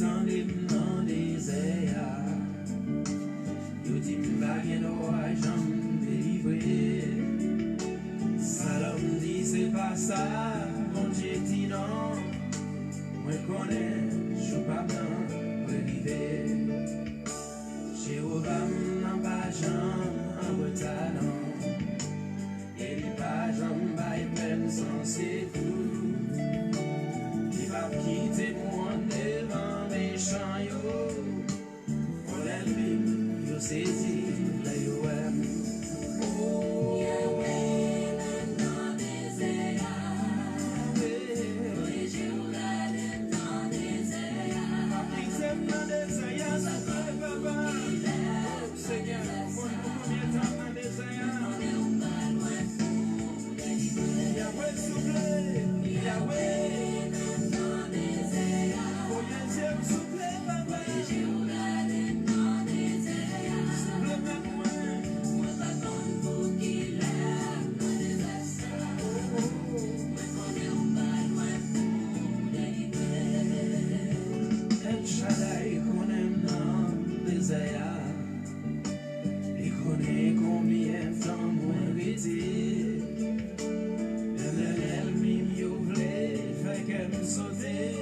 tendez dans des airs. Yo dit m'pa gen droit j'en délivrer. Salom dit c'est pas ça, bon Dieu dit non. Moi connais, je pas bien relivé. Jéhovah m'en pas j'en en retard. Et lui pas j'en baille peine sans ses coups. Il va quitter moi devant mes champs yo. Pour l'ennemi, yo saisi la yo aime. Oh, Yahweh, dans des airs. Oui, Jéhovah, dans des airs. qui s'aime dans des airs, ça fait papa. Seigneur, combien de temps dans des airs? Yahweh souffle, Yahweh, Dans des airs. oh Dieu souffle papa. Jéhovah, dans des airs. Souffle même moi. Moi, pas comme pour qu'il aime dans des airs. Moi, connais pas loin pour délivrer. El Shaddai qu'on aime dans les airs. Il connaît combien flamme moins vêtée. Elle m'y ouvrait, fait qu'elle me sautait.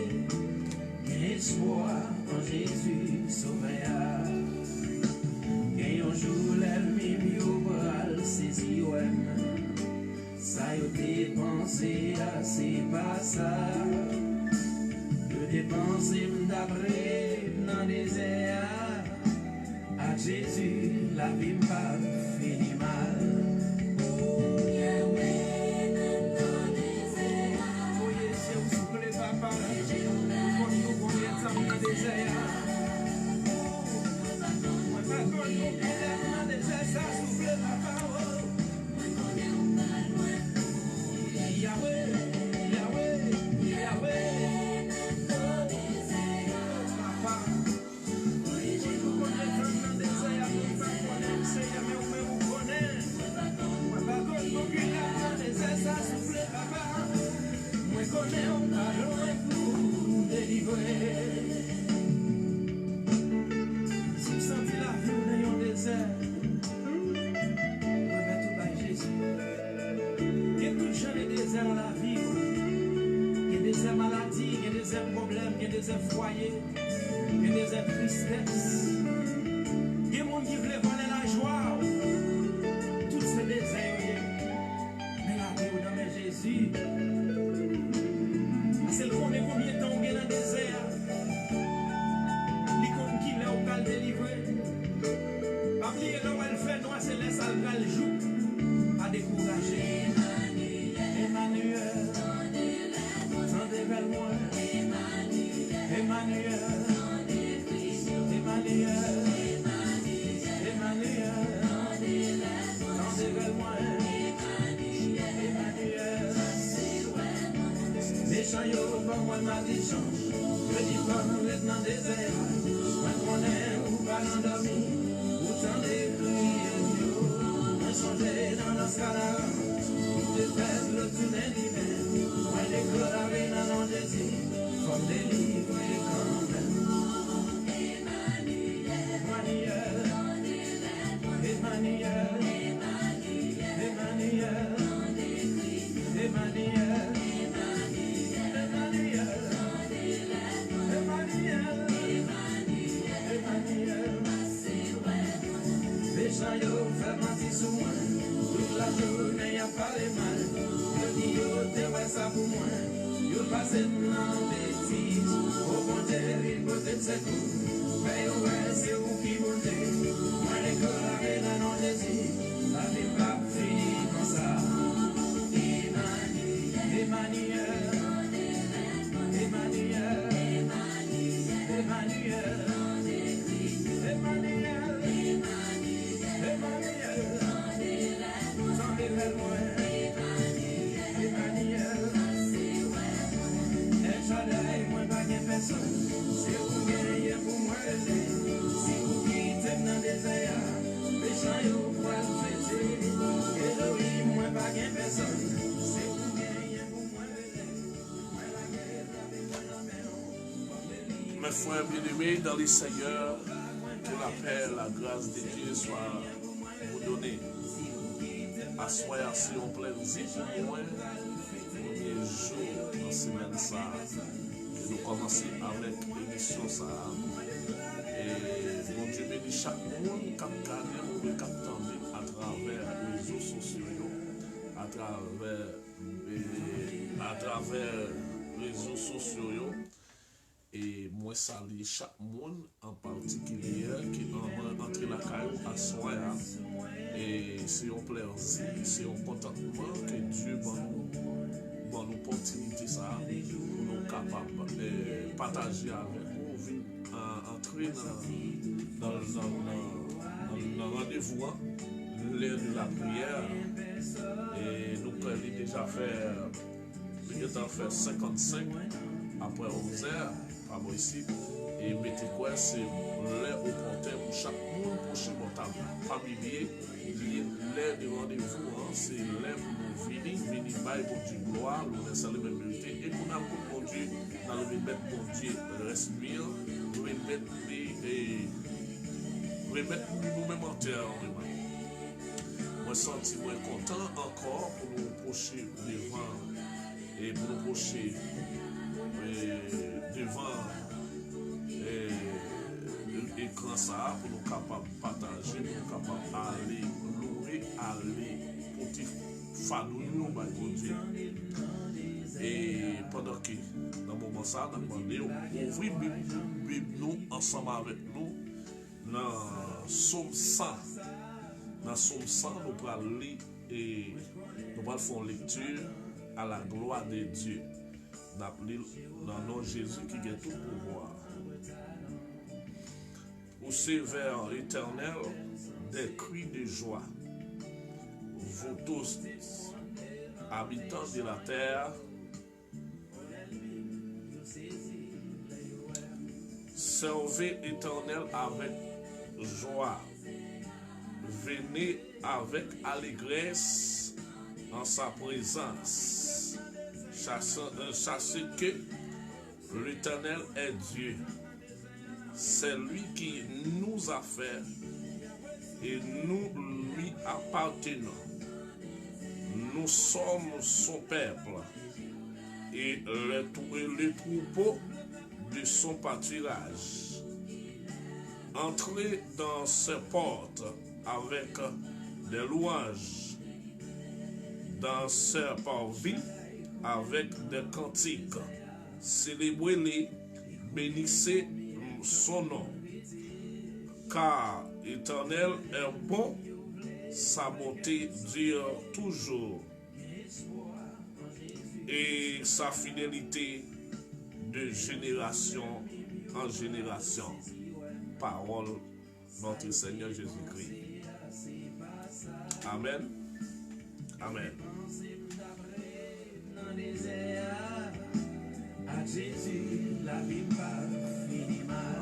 Espoir en Jésus sauveur. Et un jour l'ennemi au bras saisi ouais. Ça y a dépensé assez pas ça. De dépenser d'après dans des airs. À Jésus la vie m'a fini mal. Yahweh, dans des airs. Voyez si vous soufflez papa. Combien de temps dans des airs? Moi pas connu combien de temps dans des airs. Ça souffle papa. Yahweh, Yahweh, Yahweh. Papa. Combien de temps dans des airs? Moi pas connaître Seigneur mais vous connaissez. Moi pas connu combien de temps dans des airs. Ça souffle papa. Moi connais on pas loin pour délivrer. Si vous sentez la vie dans un désert, remettez tout par Jésus. Il y a tout gens des déserts dans la vie. Il y a des déserts maladie, il y a des déserts problèmes, il y a des déserts foyers, il y a des déserts tristesse. Il y a des gens qui veulent voler la joie. Tous ces déserts, mais la vie dans Jésus. C'est le qu'on est combien de temps bien dans le désert. L'icône qui l'a au cal délivré. Pas oublier là où elle fait noir, c'est laisse à le jour. À décourager. Emmanuel. Tendez vers moi. Emmanuel. Emmanuel. Emmanuel. Tendez vers moi. Emmanuel. Méchant yo, pas moi maldition. Je dis pas nous être dans des airs. Moi connais ou pas endormi. Ou t'en décrire yo. Moi changer dans la scala. Ou te faire le tunnel divin. Moi déclarer dans mon Jésus. Comme délivrer quand même. Emmanuel. Emmanuel. Emmanuel. Emmanuel. Méchant yo fait mentir sur moi. Toute la journée y'a parlé mal. Yo dit yo te ouais ça pour moi. Yo passé dans bêtise. Au bon Dieu il pose de ses coups. Mais yo ouais c'est où qui monte. Moi déclaré dans nom Jésus. La vie pas fini comme ça. Emmanuel. Emmanuel. Emmanuel. Emmanuel. Emmanuel, tendez vers moi. Emmanuel, El Shaddai, moi pas de personne. C'est vous gagnez pour moi. Si vous quittez dans des airs, méchant yo pour le fêter. Elohim, moi pas de personne. C'est vous gagnez pour moi. Moi la guerre avec moi la main. Mes frères bien-aimés dans les Seigneurs, que la paix, la grâce de Dieu soit vous donnée. À soi, c'est un plaisir pour moi, premier jour dans la semaine, ça, que nous commençons avec l'émission. Ça. Et mon Dieu bénit chaque monde qui a regardé ou qui a entendu à travers les réseaux sociaux, à travers les réseaux sociaux. Et moi, salue chaque monde en particulier qui est entré la caillou à soi. Et c'est un plaisir, c'est un contentement que Dieu donne l'opportunité ça pour nous capables de partager avec vous, entrer dans le rendez-vous, l'heure de la prière. Et nous avons déjà fait 55 après 11 heures. Ici, et mettez quoi, c'est l'heure au compteur pour chaque monde, pour chez mon table familier, l'heure de rendez-vous, c'est l'heure pour nous venir bailler pour Dieu gloire, nous laisser les mêmes vérités, et pour nous pour Dieu, dans le remettre pour Dieu, respirer, remettre nous-mêmes en terre. Moi, senti moins content encore pour nous approcher devant, et pour nous approcher devant l'écran ça pour nous capables de partager, pour nous capables d'aller louer, aller pour fadouiller au Dieu. Et pendant que dans le moment ça, nous avons demandé ouvrir la Bible nous ensemble avec nous dans Somme 100. Dans Somme 100, nous allons lire et nous allons faire une lecture à la gloire de Dieu. Dans le nom de Jésus qui a tout pouvoir. Au sévère éternel, des cris de joie. Vous tous, habitants de la terre, servez l'Éternel avec joie. Venez avec allégresse en sa présence. Sachez que l'Éternel est Dieu. C'est lui qui nous a fait et nous lui appartenons. Nous sommes son peuple et le troupeau de son pâturage. Entrez dans ses portes avec des louanges, dans ses parvis avec des cantiques. Célébrez-les, bénissez son nom. Car l'Éternel est bon, sa bonté dure toujours, et sa fidélité de génération en génération. Parole de notre Seigneur Jésus-Christ. Amen. Amen.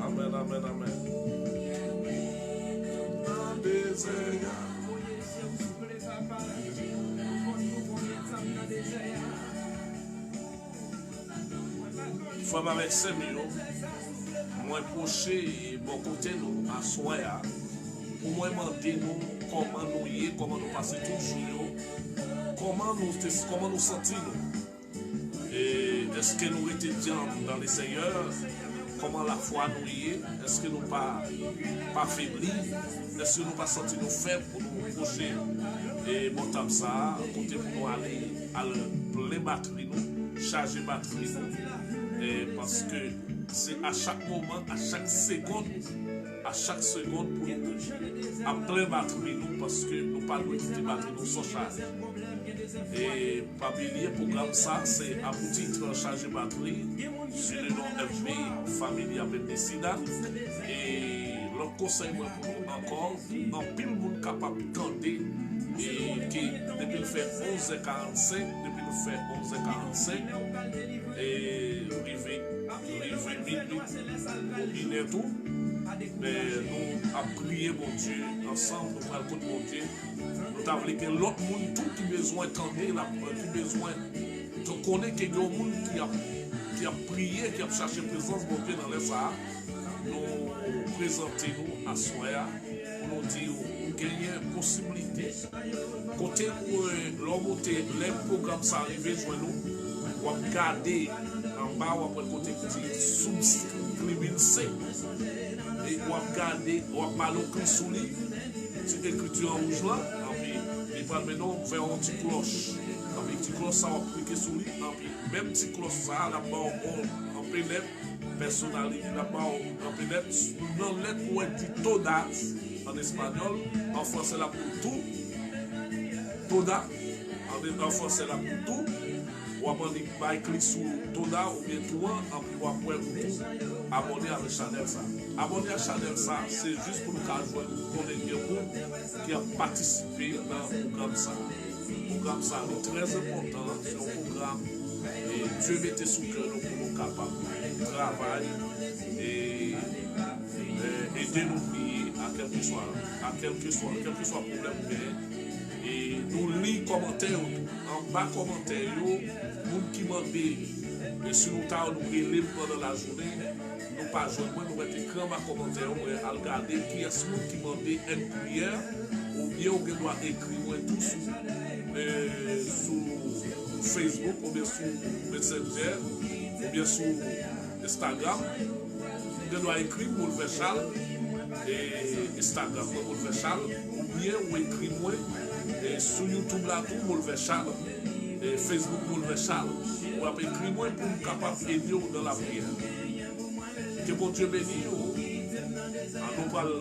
Amen, amen, amen. Femme avec ces millions, moi proché bon côté nous à soya. Pour moi demander nous comment nous y est, comment nous passer toujours, comment nous sentir nous. Et est-ce que nous étions dans les Seigneurs? Comment la foi nous y est? Est-ce que nous pas faiblis? Est-ce que nous pas sentir nous faibles pour nous procher? Et bon temps ça, côté pour nous aller à plein batterie nous, charger batterie nous. Et parce que c'est à chaque moment, à chaque seconde pour nous à plein batterie nous, parce que nous pas nous quitter batterie nous sans charge. Et pas oublier programme ça, c'est à petit titre charger batterie sur le nom FB Famille avec Sida. Et leur conseil pour nous encore, en pile monde capable de et qui depuis le fait 11h45, depuis le fait 11h45 et arrivé minuit et tout. Mais nous avons prié mon Dieu ensemble, nous avons prié mon Dieu. Nous avons dit que l'autre monde tout qui besoin d'entendre, qui besoin de connaître qu'il y a un monde qui a prié, qui a cherché présence de Dieu dans les ça, nous présenter nous à soi, pour nous dire qu'il y a une possibilité. Côté où l'homme les programmes ça arrivé, nous, on va garder en bas, on va côté sous-scribine C. Et on va garder, on va parler au sous lui, c'est l'écriture en rouge là, et puis maintenant faire un petit cloche. Et petit cloche ça va cliquer sur lui, même petit cloche ça, là-bas on peut l'être personnalisé, là-bas on peut l'être, dans l'être où elle dit todas en espagnol, en français là pour tout, toda, en français là pour tout. Ou va cliquer sur Toda ou bien tout en après tout abonner à la chaîne ça. Abonner à la chaîne ça, c'est juste pour nous jouer pour qui a participé dans le programme ça. Le programme ça est très important, c'est un programme et Dieu mettait sous cœur pour nous capables de travailler et aider nous prier à quel que soit le problème. Et nous lisons les commentaires en bas commentaires, nous qui demandent et si nous avons nous pendant la journée, nous pas joindre, nous mettons écran en commentaire pour regarder qui est-ce qui demande une prière ou bien on doit écrire tout sur Facebook ou bien sur Messenger ou bien sur Instagram. On doit écrire pour le faire Charles et Instagram pour le faire Charles ou bien on écrit moi. Et sur YouTube là tout pour le faire Charles et Facebook pour le faire Charles ou après écrire moi pour nous capable d'aider dans la prière. Que bon Dieu bénisse nous allons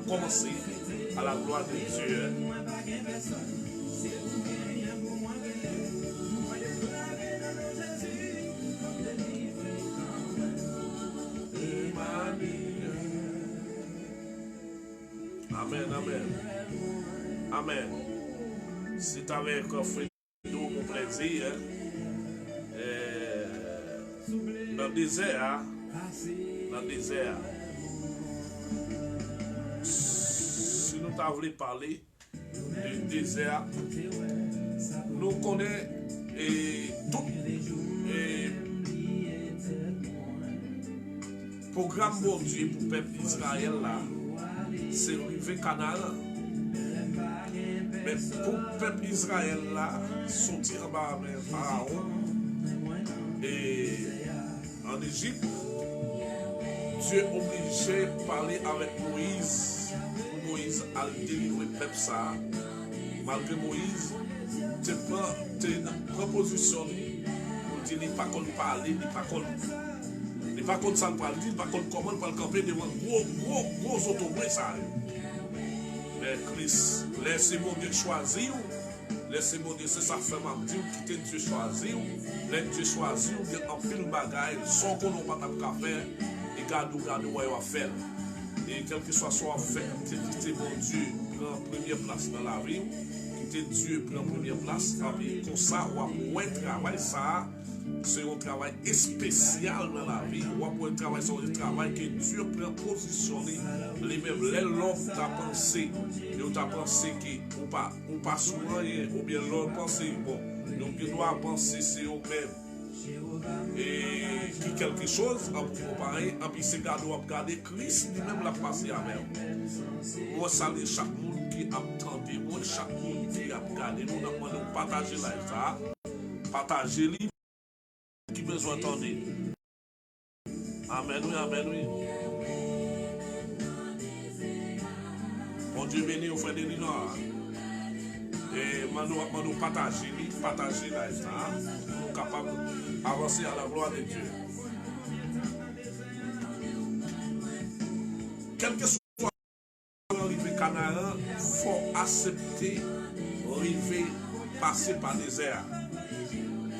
commencer à la gloire de Dieu. Amen, amen. Amen. C'est avec Fredo mon plaisir. Dans le désert, si nous t'avons parlé du désert, nous connaissons tout le programme bon Dieu pour le peuple d'Israël là, c'est arrivé canal. Mais pour le peuple d'Israël là, sortir par Pharaon et en Égypte, Dieu obligé de parler avec Moïse. Moïse a délivré le peuple ça. Malgré Moïse, tu prends une proposition pour dire qu'il n'est pas qu'on parler, il n'est pas qu'on ça parle, il n'est pas qu'on comment il camper devant gros autobus ça. Mais Christ, laissez mon Dieu choisir. Laissez mon Dieu, c'est ça fait ma dire quitter Dieu choisir. Laissez Dieu choisir, en pile bagaille, sans qu'on n'a pas de faire. Et garde où il va faire. Et quel que soit fait, quitter mon Dieu prend première place dans la vie. Quitter Dieu prend première place. Et comme ça, on va travail ça. C'est un travail spécial dans la vie. On va travailler sur le travail que Dieu prend positionné. Les mêmes, l'homme t'a pensé, et t'a pensé qu'on pas souvent rien, ou bien l'homme pensé, bon, donc il doit penser c'est au même. Et qui quelque chose, pareil, et puis c'est garder Christ lui-même l'a passé avec. Moi, salue chaque monde qui attendait, moi, chaque monde qui a regardé, nous avons partagé là, partager lui. Qui besoin d'entendre. Amen, oui, amen, oui. Bon Dieu béni au frère de Linoir. Et nous partager là, nous capables d'avancer à la gloire de Dieu. Quel que soit l'arrivée Canaan, il faut accepter, arriver, passer par le désert.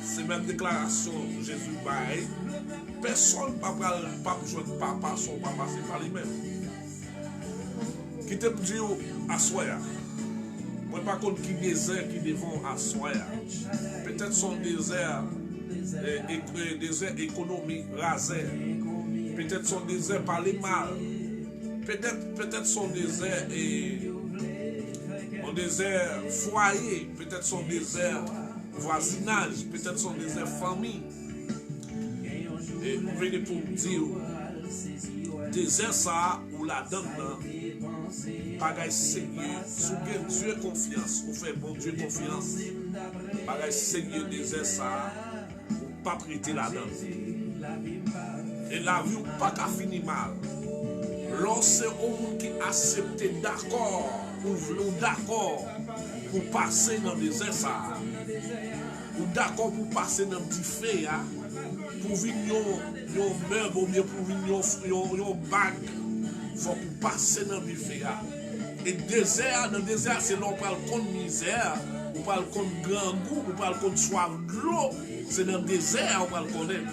C'est même déclaration de Jésus pareil. Personne ne peut pas besoin de papa, son papa, c'est pas lui-même. Qui te dit à soi. Moi, par contre, qui désert qui devant à soi. Peut-être son désert économique rasé. Peut-être son désert par les mal. Peut-être son désert un désert foyer. Peut-être son désert voisinage, peut-être son désert famille. Et vous venez pour me dire, désert ça ou la donne, bagaille sérieux, sous Dieu confiance, vous faites bon Dieu confiance, bagaille sérieux désert ça, ou pas prêter la donne. Et la vie ou pas qu'à finir mal. Lorsque on qui accepte d'accord, ou d'accord pour passer dans le désert ça, ou d'accord pour passer dans le petit feu, pour venir yon meuble ou bien pour venir yon bague, il faut pour passer dans le buffet. Et dans le désert, c'est là on parle contre misère, on parle contre grand goût, on parle contre soif de l'eau. C'est dans le désert on parle contre elle.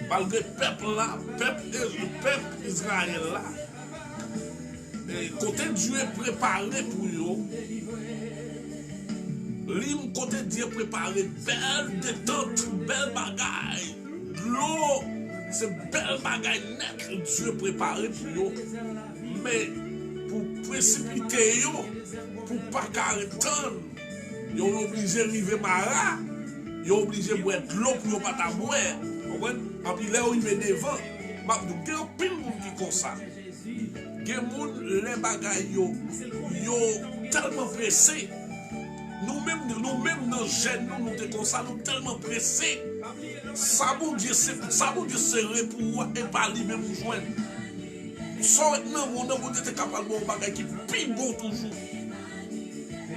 Malgré le peuple là, le peuple Israël là, et côté Dieu est préparé pour eux. Lim côté Dieu préparé belle détente, belle bagaille, l'eau, c'est belle bagaille net Dieu préparé pour eux. Mais pour précipiter eux, pour pas carrer ils sont obligés d'arriver mara, ils sont obligés de boire de l'eau pour ne pas ta boire. Et puis là où il est devant, il y a un pile de monde qui comme ça. Il y a les bagailles yo tellement pressés. Nous-mêmes dans le gène, nous sommes comme ça, nous tellement pressés. Ça bon Dieu serré pour vous et pas lui-même nous joindre. Sans maintenant, mon homme était capable de faire des bagailles qui plus bon toujours.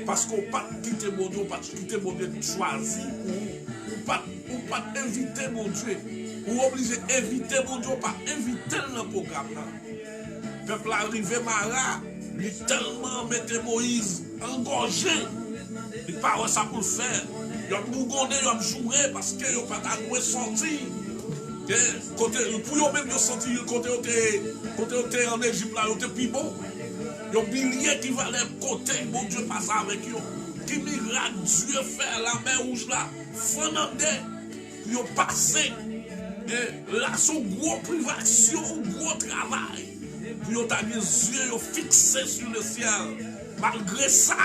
Parce qu'on ne pas quitter mon Dieu, on ne pas quitter mon Dieu choisi. Ou pas inviter mon Dieu. Ou obligé d'inviter mon Dieu, pas inviter le programme. Le peuple arrivé Mara, il tellement mettait Moïse engorgé. Il n'a pas ça pour le faire. Il a bougondé, il a joué parce qu'il n'a pas de sortir. Pour eux même, ils ont senti côté en Égypte, là, ils étaient plus bon. Il y a un billet qui va aller côté, mon Dieu passe avec eux. Qui miracle Dieu fait la mer rouge là, Fernandé, ils ont passé. Et là, c'est une grosse privation, un gros travail. Puis ils ont les yeux fixés sur le ciel. Malgré ça,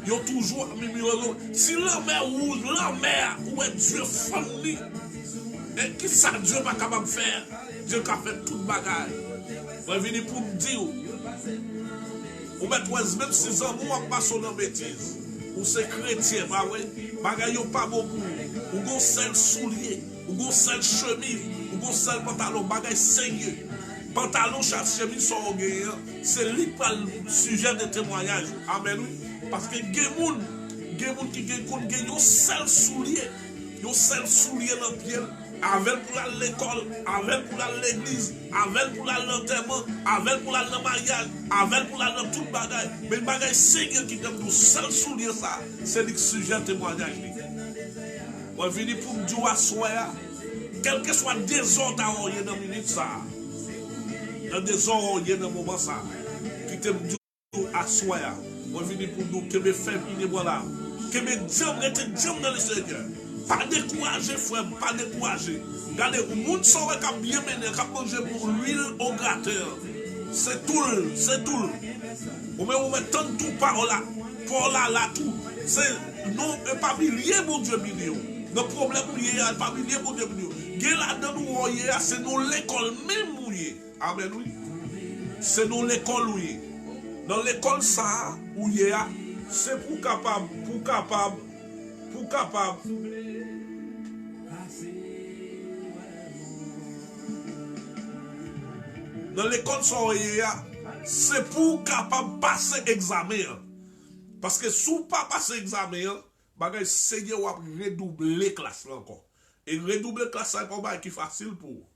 ils ont toujours si la mer rouge, la mer, où est Dieu fourni, et qui ça Dieu pas capable de faire? Dieu qui a fait toute bagaille. Je vais venir pour me dire, ou mettre même si on passe dans bêtise, ou c'est chrétien, bah oui, bagaille pas beaucoup, ou gon seul soulier, ou gon seul chemise, ou gon seul pantalon, bagaille sérieux. Pantalon, chemise sont gagnants, c'est lui pas le sujet de témoignage. Amen, oui. Parce que des gens qui gagnent un seul soulier dans le pied, avec pour aller à l'école, avec pour aller à l'église, avec pour aller à l'enterrement, avec pour aller dans le mariage, avec pour aller dans tout le bagage. Mais le bagage sérieux qui donne un seul soulier, ça, c'est le sujet de témoignage. On vient pour me dire à soi, quel que soit le désordre dans la minute, ça. Dans des ordres, il y a un moment ça, qui te dit à soi, on vient pour nous que mes familles, voilà, que mes diams restent diams dans le Seigneur. Pas décourager, frère, pas décourager. Regardez, le monde saurait qu'à bien mener, qu'à manger pour l'huile au gratteur. C'est tout. On met tant de tout par là, tout. C'est non, pas millier, mon Dieu, million. Le problème, il pas millier, mon Dieu, million. Il y a là-dedans, c'est nous l'école même. Amen, oui. C'est dans l'école, oui. Dans l'école, ça, où il y a, c'est pour capable. Dans l'école, ça, où il y a, c'est pour capable passer examen. Parce que si vous ne pas passer examen, bagay Seigneur va redoubler classe encore. Et redoubler classe, ça n'est pas qui facile pour vous.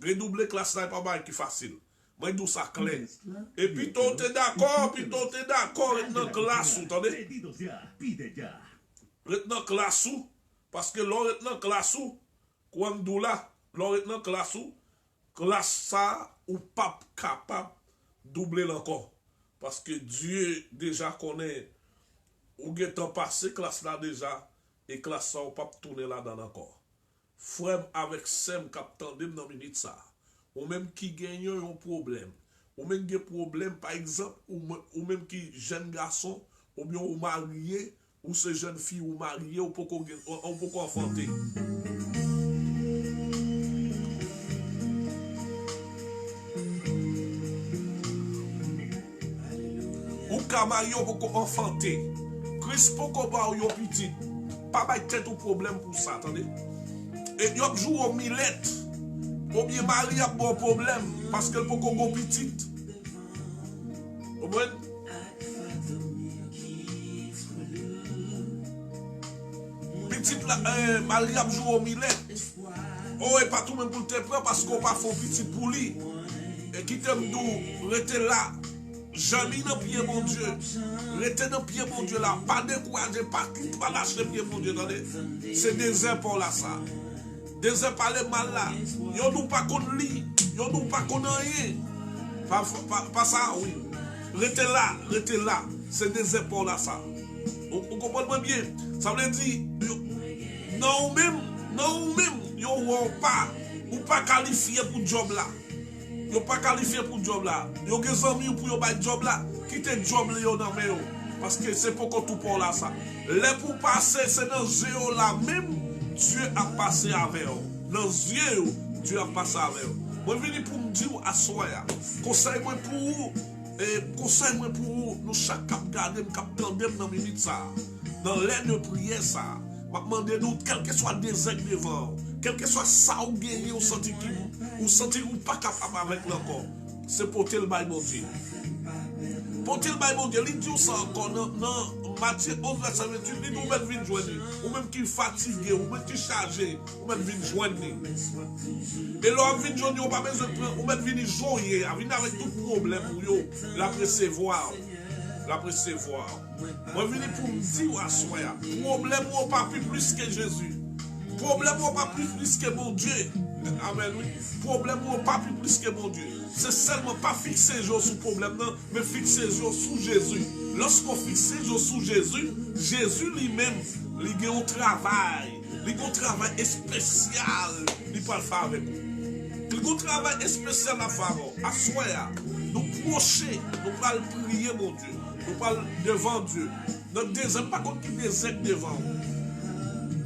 Redoubler classe, ça n'est pas qui facile. Moi, je dis ça clair. Et puis, tu es d'accord, dans classe, vous entendez? Dans classe, parce que l'on dans classe, quand on là, l'on dans classe, ça, ou pas capable de doubler encore. Parce que Dieu déjà connaît, ou est temps passé, classe là déjà, et classe ça, ou pas tourner là-dedans encore. Frère avec Sem qui attendait dans minute ça, ou même qui gagne un problème, ou même qui a problème par exemple, ou même qui jeune garçon, ou bien ou marié, ou ces jeunes filles ou mariées ou pourquoi enfanter. Ou ka marié ou pourquoi enfanter. Christ pourquoi ba ou yon petit. Pas bay tête ou problème pour ça, attendez. Et yon joue au millette. Ou bien marié a bon problème parce qu'elle pourquoi bon petit. Vous comprenez? Petite la Marie a joué au millet. Oh, et pas tout le monde pour te prendre parce qu'on pas fait petit pour lui. Et qui t'aime d'où, restez là. Jamais dans pied mon Dieu. Restez dans pied mon Dieu là. Pas décourager, pas lâcher pied mon Dieu. C'est des impôts là ça. Des impôts les mal là. Yon nous pas qu'on lit. Yon nous pas qu'on rien. Pas ça, oui. Restez là. C'est des impôts là ça. Vous comprenez bien? Ça veut dire, non même, yon pas qualifié pour job là. Yon pas qualifié pour job là. Yon des amis pour yon bay job là. Quittez job là yon nan men. Parce que c'est pour qu'on tout pour là ça. Les pour passer, c'est dans yeux là même, Dieu a passé avec eux. Dans yeux, Dieu a passé avec eux. Moi, je viens pour me dire à soi, conseil-moi pour vous. Conseil-moi pour vous, nous chaque cap garder, cap tandem dans minute ça. Dans l'air de prière ça. Je demande nous, quel que soit des actes devant, quel que soit ça ou gagner, ou sentir ou pas capable avec l'encore. C'est pour tel bail mon Dieu. Pour tel bail mon Dieu, il dit ça encore dans Matthieu 11, verset 28, il dit ou même venir joindre, ou même qui fatigué, ou même qui chargé, ou même venir joindre. Et l'homme vient joindre, ou pas besoin de prendre, ou même venir joindre, venir avec tout problème pour vous, la précevoir. Moi, je viens pour me dire à soi, problème ou pas plus que Jésus. Problème ou pas plus que mon Dieu. Amen, oui. Problème ou pas plus que mon Dieu. C'est seulement pas fixer les jours sous problème, non, mais fixer les jours sous Jésus. Lorsqu'on fixe les jours sous Jésus, Jésus lui-même, il a un travail spécial, il peut le faire avec vous. Il a un travail spécial à faire. À soi, nous procher, nous parlons prier, mon Dieu. Nous parlons devant Dieu. Notre désert, pas contre qui désert devant.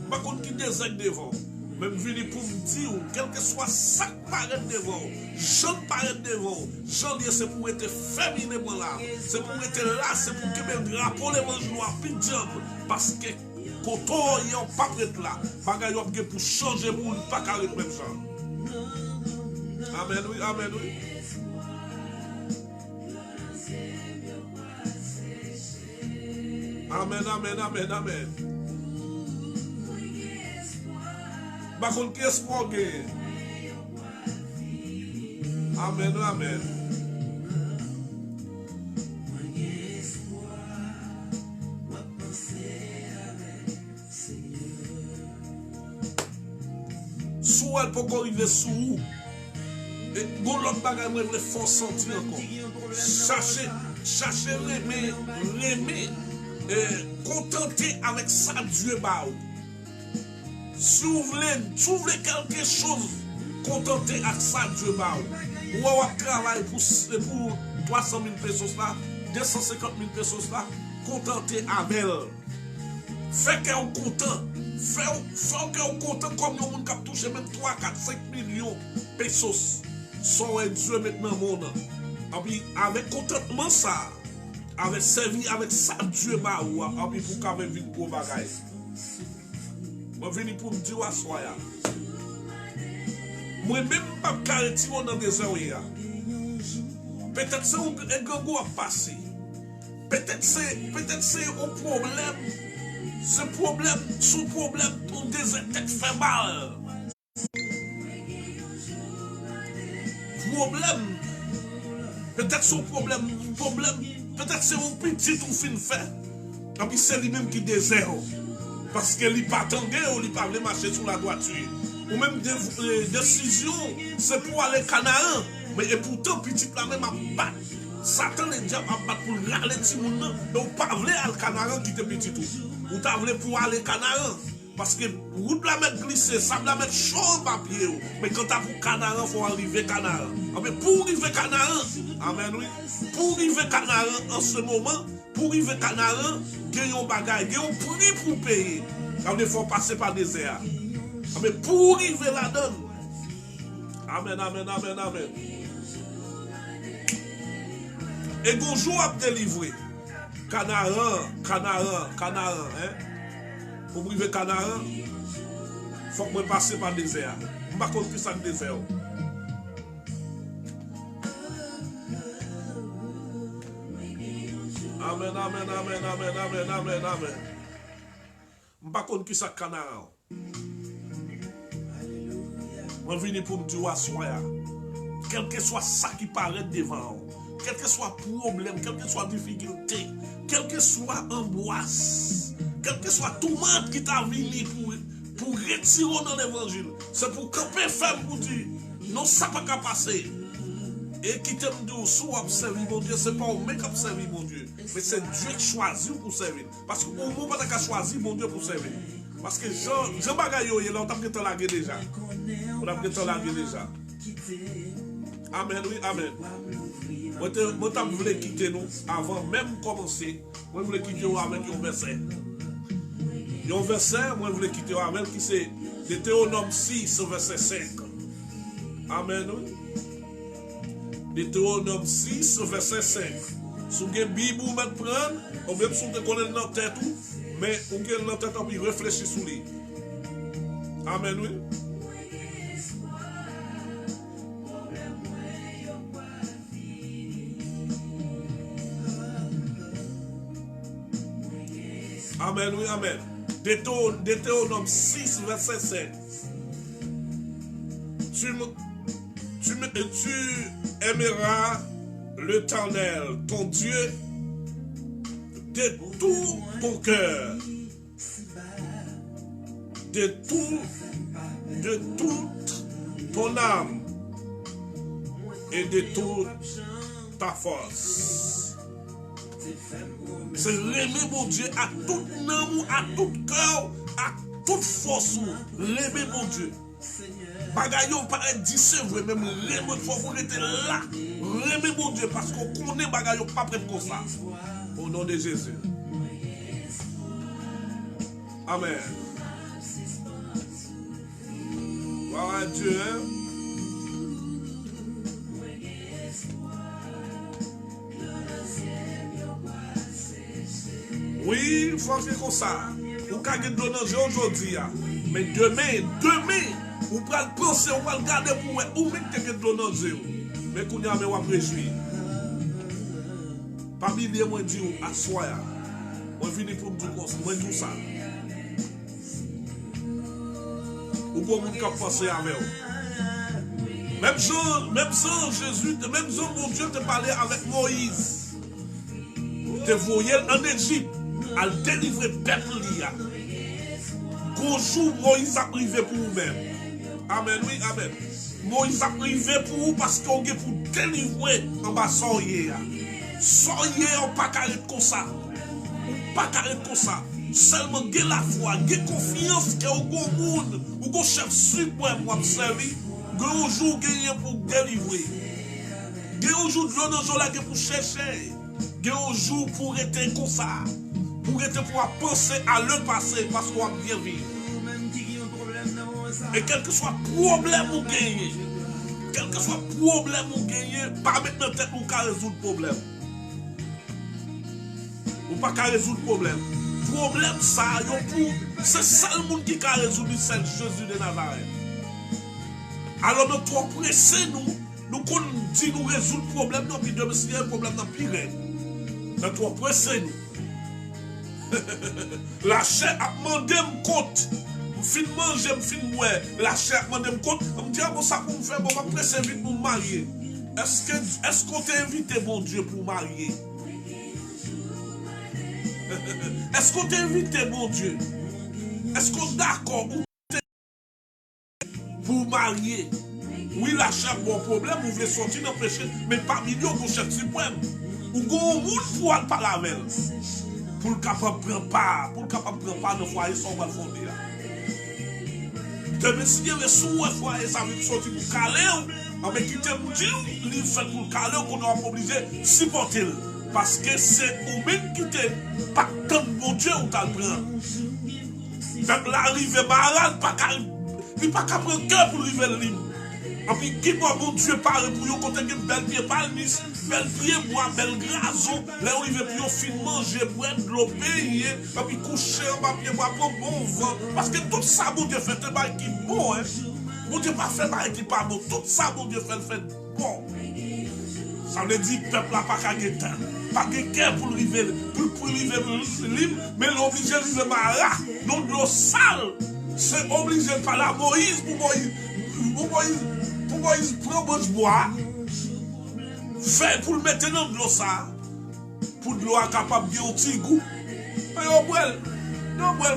Pas contre qui désert devant. Même venir pour me dire, quel que soit ça qui paraît devant, j'en paraît devant, j'en dis c'est pour être féminement là. C'est pour être là, c'est pour que mes drapeaux les manches noirs, puis diable. Parce que quand on n'est pas prêt là, bagaille pour changer pour ne pas carrer même genre. Amen, oui, amen, oui. Amen. Par contre, qu'est-ce qu'on gagne? Amen. Sous elle peut arriver sous où? Et bon l'autre bagage moi le faut sentir encore. Chercher l'aimer contenter avec ça Dieu ba. Si vous voulez quelque chose, contenter avec ça Dieu ba. Ou on travaille pour 300 000 pesos là, 250 000 pesos là, contenter avec elle. Fait qu'elle est content. Fait qu'elle est content comme nous qui touché même 3, 4, 5 millions de pesos. Son Dieu maintenant mon nom. Avec contentement ça, avec servi avec ça Dieu ba ou pour qu'avec vite gros bagaille. Moi venu pour me dire à soi. Moi même pas carréti dans des heures. Peut-être c'est un grand à passer. Peut-être c'est un problème. Ce problème, sous problème, pour des têtes fait mal. Problème. Peut-être son problème, peut-être c'est un petit ou fin fait. Et puis c'est lui-même qui désert. Parce qu'il n'est pas attendu ou il n'est pas marcher sur la droiture. Ou même des décisions, c'est pour aller au Canaan. Mais et pourtant, petit la même à battre. Satan les diables à battre pour râler tout le monde. Donc, pas aller au Canaan qui te petit tout. Ou t'as voulu pour aller au Canaan. Parce que vous la mettre glisser, ça la mettre chaud en papier. Mais quand t'as pour Canaan, il faut arriver à Canaan. Mais pour arriver à Canaan, amen oui. Pour arriver à Canaan en ce moment, pour arriver à Canaan, il y a un bagage, il y a un prix pour payer. Il faut passer par le désert. Mais pour arriver là-dedans, amen, amen, amen, amen. Et bonjour à délivrer. Canaan, hein. Pour arriver à Canaan, il faut que je passe par le désert. Je ne sais pas ce que c'est le désert. Amen, amen, amen, amen, amen, amen, amen. Je ne sais pas qui c'est le Canaan. Je viens pour me dire à soi, quel que soit ça qui paraît devant, quel que soit problème, quel que soit difficulté, quel que soit angoisse, quel que soit tout le monde qui t'a venu pour retirer dans l'évangile, c'est pour camper ferme pour dire, non, ça ne peut pas passer. Et qui te dit, si vous observez mon Dieu, ce n'est pas vous-même qui observez mon Dieu, mais c'est Dieu qui choisit pour servir. Parce que pour vous, pas choisir mon Dieu pour servir. Parce que Jean Bagayo, il a peut-être lagué déjà. On a peut-être lagué déjà. Amen, oui, amen. Moi, je voulais quitter nous avant même de commencer. Moi, je voulais quitter nous avec un verset. Il y a un verset, moi, je voulais quitter nous avec qui c'est Deutéronome 6, verset 5. Amen, oui. Deutéronome 6, verset 5. Si vous avez une Bible, vous pouvez prendre, ou même si vous connaissez dans la tête, mais vous avez dans la tête, vous réfléchissez sur lui. Amen, oui. Amen, oui, amen. Deutéronome 6, verset 5. Tu aimeras l'Éternel, ton Dieu, de tout ton cœur, de toute ton âme et de toute ta force. C'est aimer mon Dieu à tout âme, à tout cœur, à toute force. Aimer mon Dieu. Bagayo paraît dit c'est vrai, même remède faut qu'on était là. Remède mon Dieu parce qu'on connaît bagayo pas près comme ça. Au nom de Jésus. Amen. Voilà Dieu. Hein? Oui, il faut faire comme ça. Vous pouvez donner aujourd'hui. Mais demain, vous pouvez penser, vous pouvez regarder pour vous, ou même que vous donner. Mais qu'on y a, vous pouvez réjouir. Parmi les moi, je dis à soi, je viens pour me dire tout ça. Ou pour vous penser avec vous. Même Jean, Jésus, même Jean, mon Dieu, te parlait avec Moïse. Te voyait en Égypte, à délivrer le peuple. Qu'un jour, Moïse a privé pour vous-même. Amen, oui, amen. Moïse a privé pour vous parce qu'on est pour délivrer en bas soyez. Soyez en pas carré comme ça. Pas carré comme ça. Seulement gagnez la foi, gagnez confiance que au bon monde, ou au chef suprême pour observer, gagnez un jour gagner pour délivrer. Gagnez un jour de l'on pour chercher. Gagnez un jour pour être comme ça. Pour être pour penser à le passé parce qu'on va bien vivre. Et quel que soit le problème ou gagner, quel que soit le problème ou gagner, pas mettre dans la tête ou pas résoudre le problème. Ou pas résoudre le problème. Le problème, ça, c'est ça le monde qui a résolu, c'est Jésus de Nazareth. Alors, nous trop pressés, nous dit nous résoudre le problème, nous, puis demain, s'il y a un problème, nous pire. Nous trop pressés, nous. La chair a demandé me compte. Fin manger, fin boire. La chair a demandé me compte. On me dit, bon, ça pour me faire, bon, on va presser vite pour me marier. Est-ce qu'on t'a invité, bon Dieu, pour marier? Est-ce qu'on t'a invité, bon Dieu? Est-ce qu'on est d'accord pour marier? Oui, la chair, bon problème, vous voulez sortir dans le péché, mais parmi nous, vous chef suprême. Ou vous voulez pouvoir parler avec elle. Pour le capable de prendre part, dans le foyer sans mal fondé. Demain, si il y a le foyer, ça veut sortir pour caler, mais qui te dit, il fait pour caler, qu'on est obligé de supporter. Parce que c'est ou même qui te pas tant bon Dieu ou t'as le prend. Donc l'arrivée malade, il pas qu'à prendre cœur pour arriver le libre. Et puis, qui moi, mon Dieu, parle pour vous, quand il bel pied palmis, bel pied bois, bel grason, là où il veut plus fin manger, boire de l'eau, payer, et puis coucher en bas, pied bois, pour bon vent. Parce que tout ça, mon Dieu, fait un qui bon, hein. Mon Dieu, pas fait un qui pas bon. Tout ça, mon Dieu, fait bon. Ça veut dire, peuple n'a pas qu'à gagner temps. Pas de cœur pour arriver libre, mais l'obligé de vivre malade. Non, de l'eau sale. C'est obligé de parler à Moïse pour Moïse prend bon bois, fait pour le mettre dans de l'eau ça, pour de l'eau capable de un petit goût. Mais on boit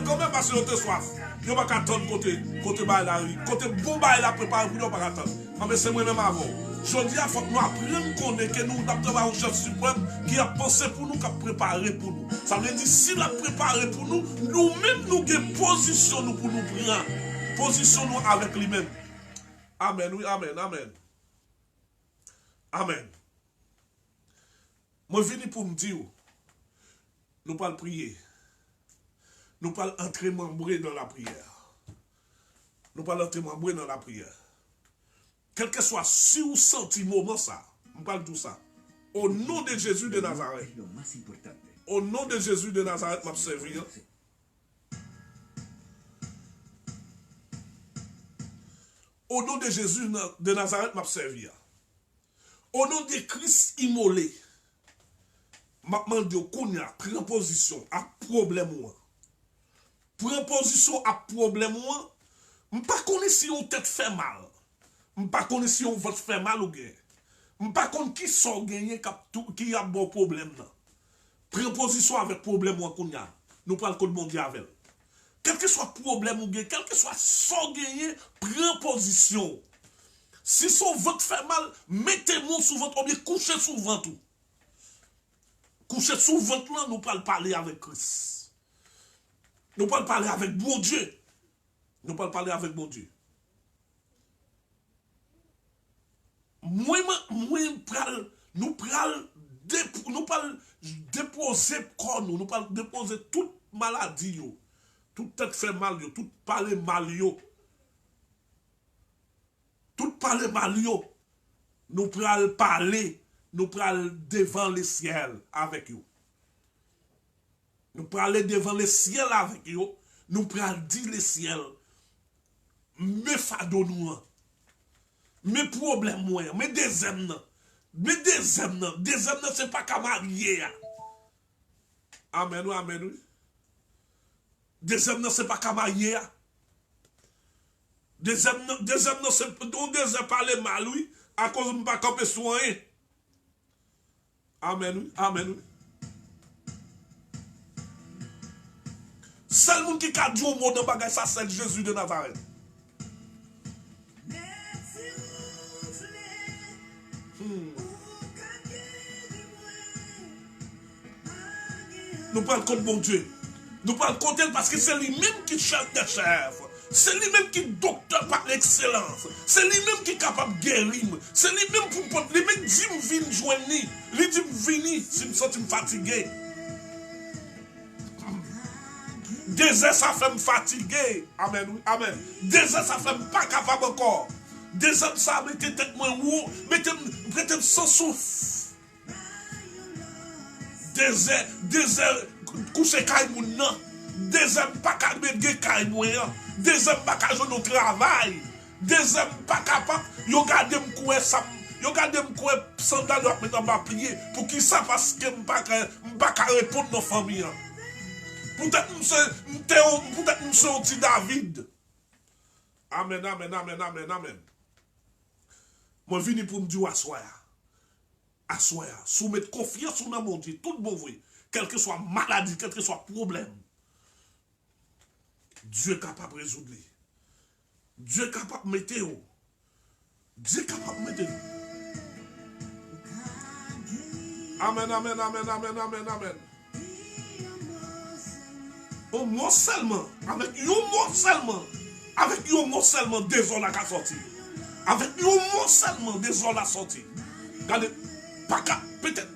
quand même parce que on te soif. On va pas attendre côté bail la rue, côté bon bail la préparer pour on pas attendre. Mais c'est moi même avant. Je dis il faut que nous apprenions connaître que nous avons un chef suprême qui a pensé pour nous, qui a préparé pour nous. Ça veut dire s'il a préparé pour nous, nous-mêmes nous avons position nous pour nous prendre. Position nous avec lui-même. Amen, oui, amen, amen. Amen. Moi, je viens pour me dire, nous parlons prier. Nous parlons entrer membré dans la prière. Nous parlons entrer membré dans la prière. Quel que soit si ou senti moment ça, on parle de tout ça. Au nom de Jésus de Nazareth. Au nom de Jésus de Nazareth, m'a servi. Au nom de Jésus de Nazareth, m'a servi. Au nom de Christ immolé, m'a demandé qu'on y a pris position à problème. Prends position à problème. Je ne sais pas si on tête fait mal. Je ne sais pas si on va faire mal ou bien. Je ne sais pas qui sont gagnés qui a bon problème. Prends position avec problème qu'on y a. Nous parlons de mon Dieu avec. Quel que soit le problème ou bien, quel que soit son gagné, prends position. Si son ventre fait mal, mettez-moi sous ventre ou bien couchez sous ventre. Couchez sous ventre là, nous parlons parler avec Christ. Nous parlons parler avec bon Dieu. Nous parlons parler avec bon Dieu. Nous parlons déposer corps nous parlons déposer toute maladie, toute tête fait mal, tout parler mal, tout parler mal, nous pral parler, nous pral devant le ciel avec vous. Nous pral devant le ciel avec vous, nous pral dire le ciel, mes fardeaux nous, mes problèmes moi, mes désèmes, c'est pas qu'à marier. Amen, oui, amen, oui. Désèmes, c'est pas qu'à marier. Désèmes, c'est on désire parler mal, oui, à cause de ne pas camper soigner. Amen, oui, amen, oui. Seul monde qui a dit au mot de bagage, ça c'est Jésus de Nazareth. Nous parlons contre mon Dieu. Nous parlons contre elle parce que c'est lui-même qui cherche des chefs. C'est lui-même qui est docteur par excellence. C'est lui-même qui est capable de guérir. C'est lui-même pour lui-même dit me vine joindre. Lui dit me vini si me sens fatigué. Désert ça fait me fatiguer. Amen. Amen. Désert ça fait me pas capable encore. Désert ça mettez tête moins haut, mettez sans souffle. Désert coucher caille moun nan. Désert pas capable de caille moun. Désert pas capable de travail. Désert pas capable yo garder me couer ça. Yo garder me couer sandal yo mettre en prier pour qui ça parce que m'pas répondre nos familles. Peut-être nous sommes petit David. Amen, amen, amen, amen, amen. Moi, je viens pour me dire assoya, soumettre confiance dans mon Dieu, tout bon vrai, quelle que soit maladie, quel que soit problème. Dieu est capable de résoudre. Dieu est capable de mettre. Dieu est capable de mettre. Amen, amen, amen, amen, amen, amen. Un mot seulement, avec un mot seulement, désolé à sortir. Avec un mot seulement, désolé à sortir. Regardez, peut-être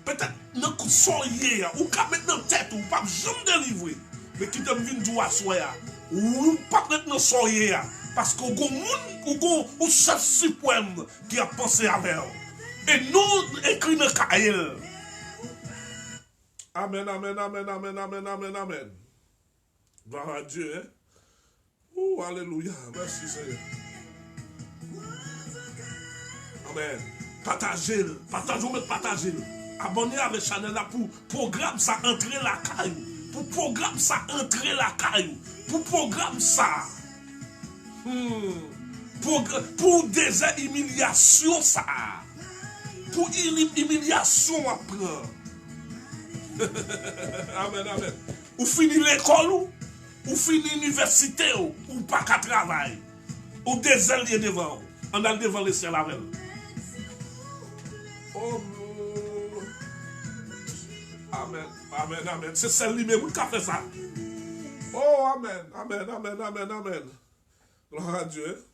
peut-être dans le soyer, ou qu'à mettre dans la tête, ou pas jamais délivrer. Mais qui te vient du soya, ou pas mettre dans le soyer, parce qu'on a un chef suprême qui a pensé avec eux. Et nous, écrit dans le cahier. Amen, amen, amen, amen, amen, amen, amen. Gloire à Dieu, hein? Oh, alléluia. Merci, Seigneur. Amen. Partagez-le. Partagez-le. Abonnez avec Chanel là pour programme ça entrer la caillou. Pour programme ça entrer la caillou. Pour programme ça. Pour des humiliations ça. Pour humiliation après. Amen, amen. Ou fini l'école ou fini l'université ou pas qu'à travail. Ou des alliés devant. On a devant le ciel avec. Oh, amen, amen, amen. C'est celle-là qui a fait ça. Oh, amen, amen, amen, amen, amen. Gloire à Dieu.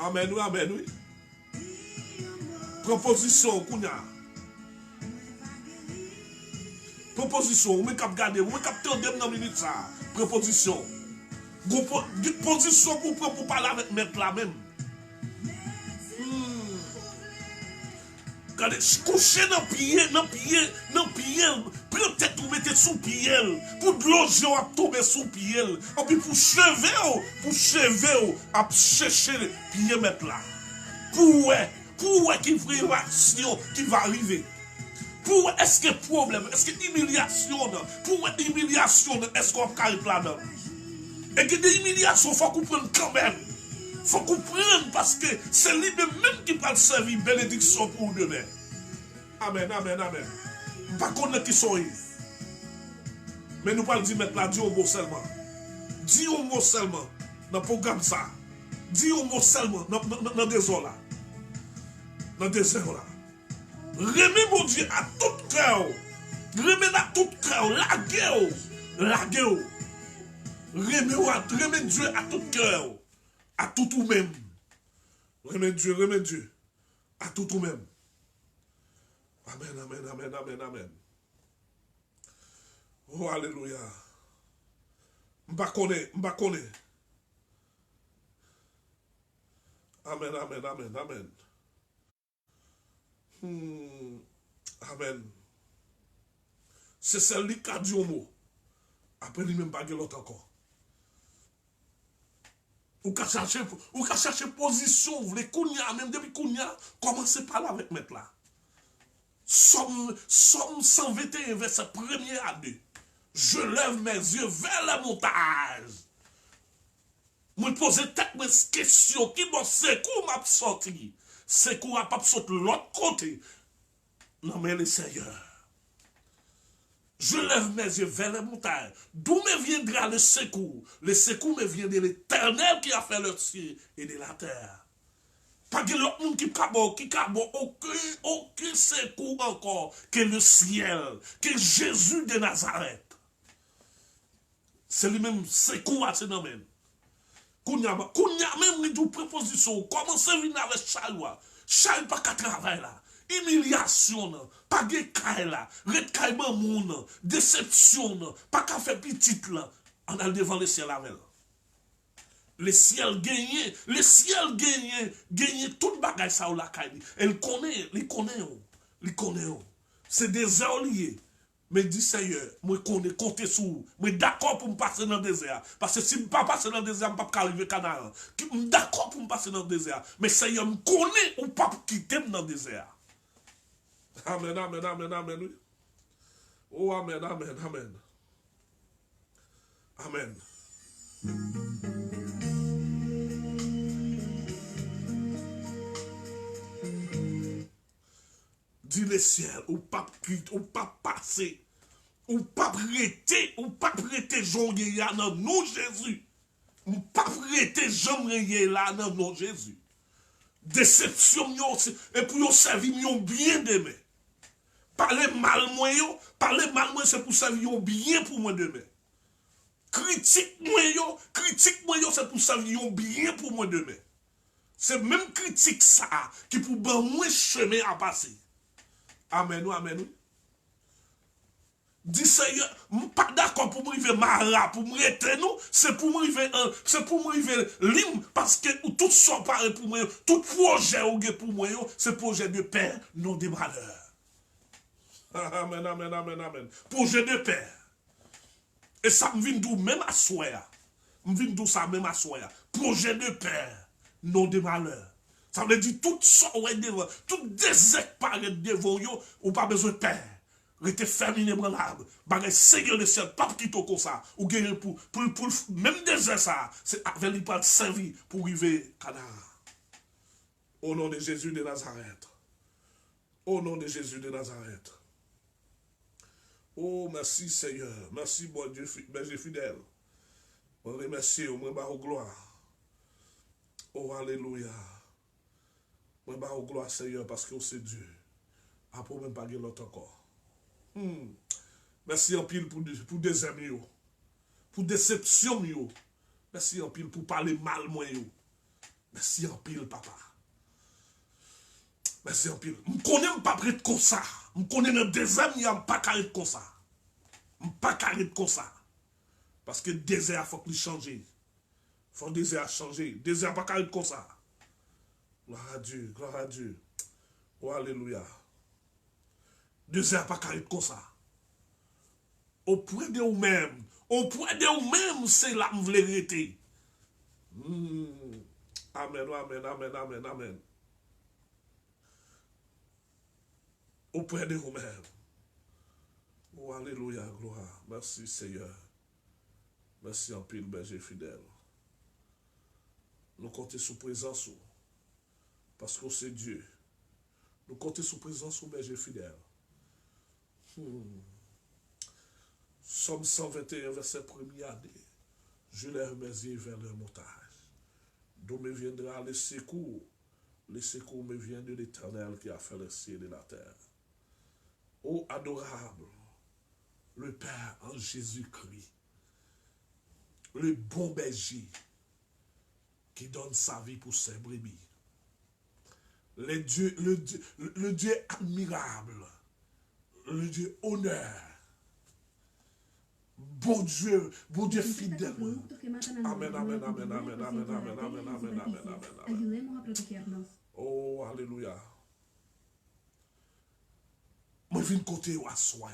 Amen, oui, amen, oui. Proposition, Kounia. Proposition, vous me cap garder, vous me cap tendre dans minute ça. Proposition. Position pour parler avec maître là même. Regardez, coucher dans pied, prends tête ou mettez sous pied, pour de l'eau à tomber sous pied, et puis pour chever, à chercher pied mettre là. Pour qu'il y ait une action qui va arriver. Pour est-ce que problème, est-ce que humiliation, pour humiliation, est-ce qu'on va arriver là-dedans? Et que des humiliations, il faut qu'on prenne quand même. Il faut qu'on prenne parce que c'est lui-même qui va servir bénédiction pour demain. Amen, amen, amen. Pas qu'on qui sont. Mais nous pas le dire maintenant, dis un mot seulement. Dis un mot seulement dans le programme ça. Dis un mot seulement dans le désert là. Dans le désert là. Remets mon Dieu à tout cœur. Remets à tout cœur. Laguez-vous. Remets Dieu à tout cœur. À tout ou même. Remets Dieu. À tout ou même. Amen, amen, amen, amen, amen. Oh, alléluia. M'pa connaît. Amen, amen, amen, amen. Amen. C'est celle qui a dit un mot. Après, il même pas l'autre encore. Ou qu'à chercher position, vous voulez Kounia, même depuis Kounia, commencez par là avec mettre là. Somme 121, verset 1er à 2. Je lève mes yeux vers la montagne. Je me pose tellement de questions. Qui m'a c'est qu'on m'a sorti? C'est qu'on m'a pas sorti de l'autre côté. Non, mais le Seigneur. Je lève mes yeux vers la montagne. D'où me viendra le secours? Le secours me vient de l'Éternel qui a fait le ciel et de la terre. Pas de l'autre monde qui a aucun secours encore que le ciel, que Jésus de Nazareth. C'est lui-même secours à ce domaine. Kounya même une proposition. Commencez à venir avec Charles. Charles pas qu'à travailler là. Humiliation, pas de caille là. Retcaillement moun, déception, pas qu'à faire petit là. On a devant le ciel avec. Le ciel gagné tout bagage ça ou la caille. Elle connaît. C'est des alliés. Mais dit Seigneur, moi connais compter sur vous. Mais d'accord pour me passer dans le désert. Parce que si je ne pas passer dans le désert, je ne peux pas arriver au Canaan. D'accord pour me passer dans le désert. Mais Seigneur, me connaît ou pas quitter dans le désert. Amen, amen, amen, amen. Oui. Oh, amen, amen, amen. Amen. Dis le ciel, ou pas quitter, ou pas passer. Ou pas prêter jonge là dans nous Jésus. Ou pas prêter jonge là dans nous Jésus. Déception et puis on servir bien demain. Parler mal moi c'est pour servir bien pour moi demain. Critique moi c'est pour servir bien pour moi demain. C'est même critique ça qui pour ben moins chemin à passer. Amen ou amen ou. Dis Seigneur, je ne suis pas d'accord pour m'arriver mara, pour m'arrêter nous, c'est pour m'arriver libre, parce que tout ça paraît pour moi, tout projet pour moi, c'est projet de paix, non de malheur. Amen, amen, amen, amen. Projet de paix. Et ça me vient d'où même à soi. Me vient d'où ça même à soi. Projet de paix, non de malheur. Ça veut dire tout ça devant, tout désert paraît devant vous, ou pas besoin de paix. Rete ferminé dans l'arbre, bagay Seigneur le ciel, pas qui comme ça, ou gagner pour même désert ça, c'est avec lui pas servi pour arriver Canaan. Au nom de Jésus de Nazareth. Au nom de Jésus de Nazareth. Oh, merci Seigneur. Merci, bon Dieu, berger fidèle. Je remercie, je me gloire. Oh, alléluia. Je me gloire, Seigneur, parce que c'est Dieu. Après, même pas l'autre encore. Merci en pile pour des amis. Pour déception. Merci en pile pour parler mal, moi. Merci en pile, papa. Merci en pile. Je ne connais pas près de comme ça. Je connais même des amis, je ne pas carré comme ça. Je ne pas carré comme ça. Parce que désert, il faut qu'il change. Il faut que le désert changer. Désert, pas carré comme ça. Gloire à Dieu, gloire à Dieu. Oh, alléluia. Désert, pas carré comme ça. Auprès de vous-même. Auprès de vous-même, c'est là que vous voulez rester. Amen, amen, amen, amen, amen. Auprès de vous-même. Oh, alléluia, gloire. Merci, Seigneur. Merci en pile, berger fidèle. Nous comptons sous présence, parce que c'est Dieu. Nous comptons sous présence, berger fidèle. Somme 121, verset 1er. Je lève mes yeux vers leur montage. D'où me viendra le secours. Le secours me vient de l'Éternel qui a fait le ciel et la terre. Ô adorable, le Père en Jésus-Christ, le bon berger qui donne sa vie pour ses brebis. Le Dieu admirable, le Dieu honneur, bon Dieu fidèle. Amen, amen, amen, amen, amen, amen, amen, amen, amen, amen. Oh, alléluia. Moi, je viens de côté à soi.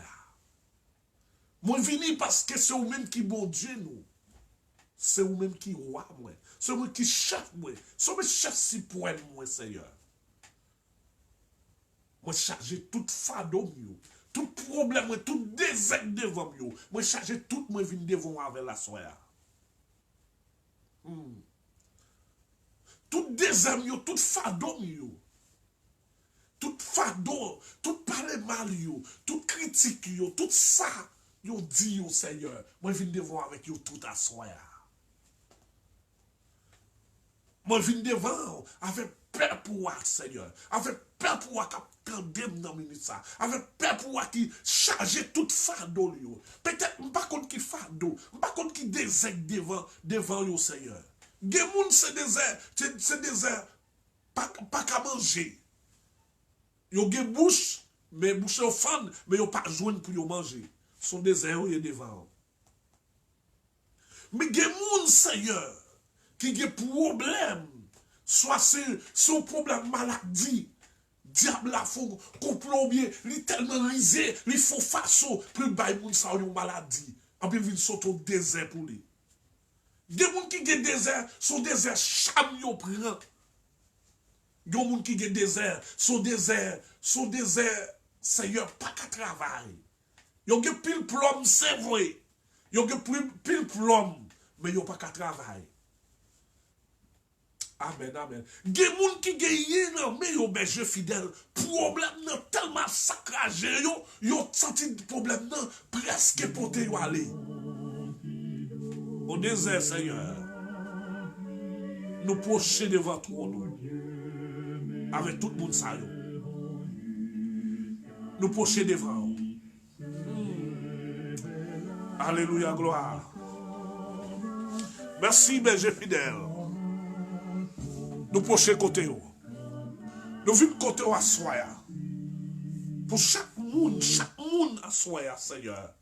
Moi, je viens parce que c'est vous-même qui bon Dieu, nous. C'est vous-même qui roi, moi. C'est vous-même qui chef, moi. C'est vous-même chef si pour moi, Seigneur. Moi, charger tout fardeau, tout problème, tout désert devant moi. Moi, charger tout, moi, je viens devant avec la soya. Tout désert, tout fardeau, tout fardeau, tout parler mal, tout critique, tout ça, yo dit, Seigneur, moi, je viens devant avec tout à soya. Moi, je viens devant avec peur pour moi, Seigneur. Avec peur pour moi qui condamne dans minute ça. Avec peur pour moi qui charge tout fardeau. Peut-être pas contre qui fardeau, pas contre qui désert devant yo, Seigneur. Des gens, c'est désert, pas qu'à manger. Yo gen bouche, mais bouche au fan, mais yo pas joindre pour yo manger. Son désert yo devant. Mais gen moun, Seigneur, qui a problème, soit c'est son problème maladie, diable la fou, complot bien, il tellement risé, il faut façon, plus bas moun sa une maladie, en plus il saute au désert pour lui. Des gens qui ont désert, son désert cham yo prend. Des gens qui ont désert, son désert, Seigneur, pas qu'à travail. Yo ont pile plomb, c'est vrai. Yo ont pile plomb, mais yo pas qu'à travail. Amen, amen. Des gens qui gagnent, mais yo berger fidèle, problème non tellement sacragé, yo senti problème non presque pour te yo aller. Au désert, Seigneur, nous procher devant toi, nous, avec tout le monde, ça, nous procher devant. Alléluia, gloire. Merci, berger fidèle. Nous prochains côté. Nous venons côté à soya. Pour chaque monde à soya, Seigneur,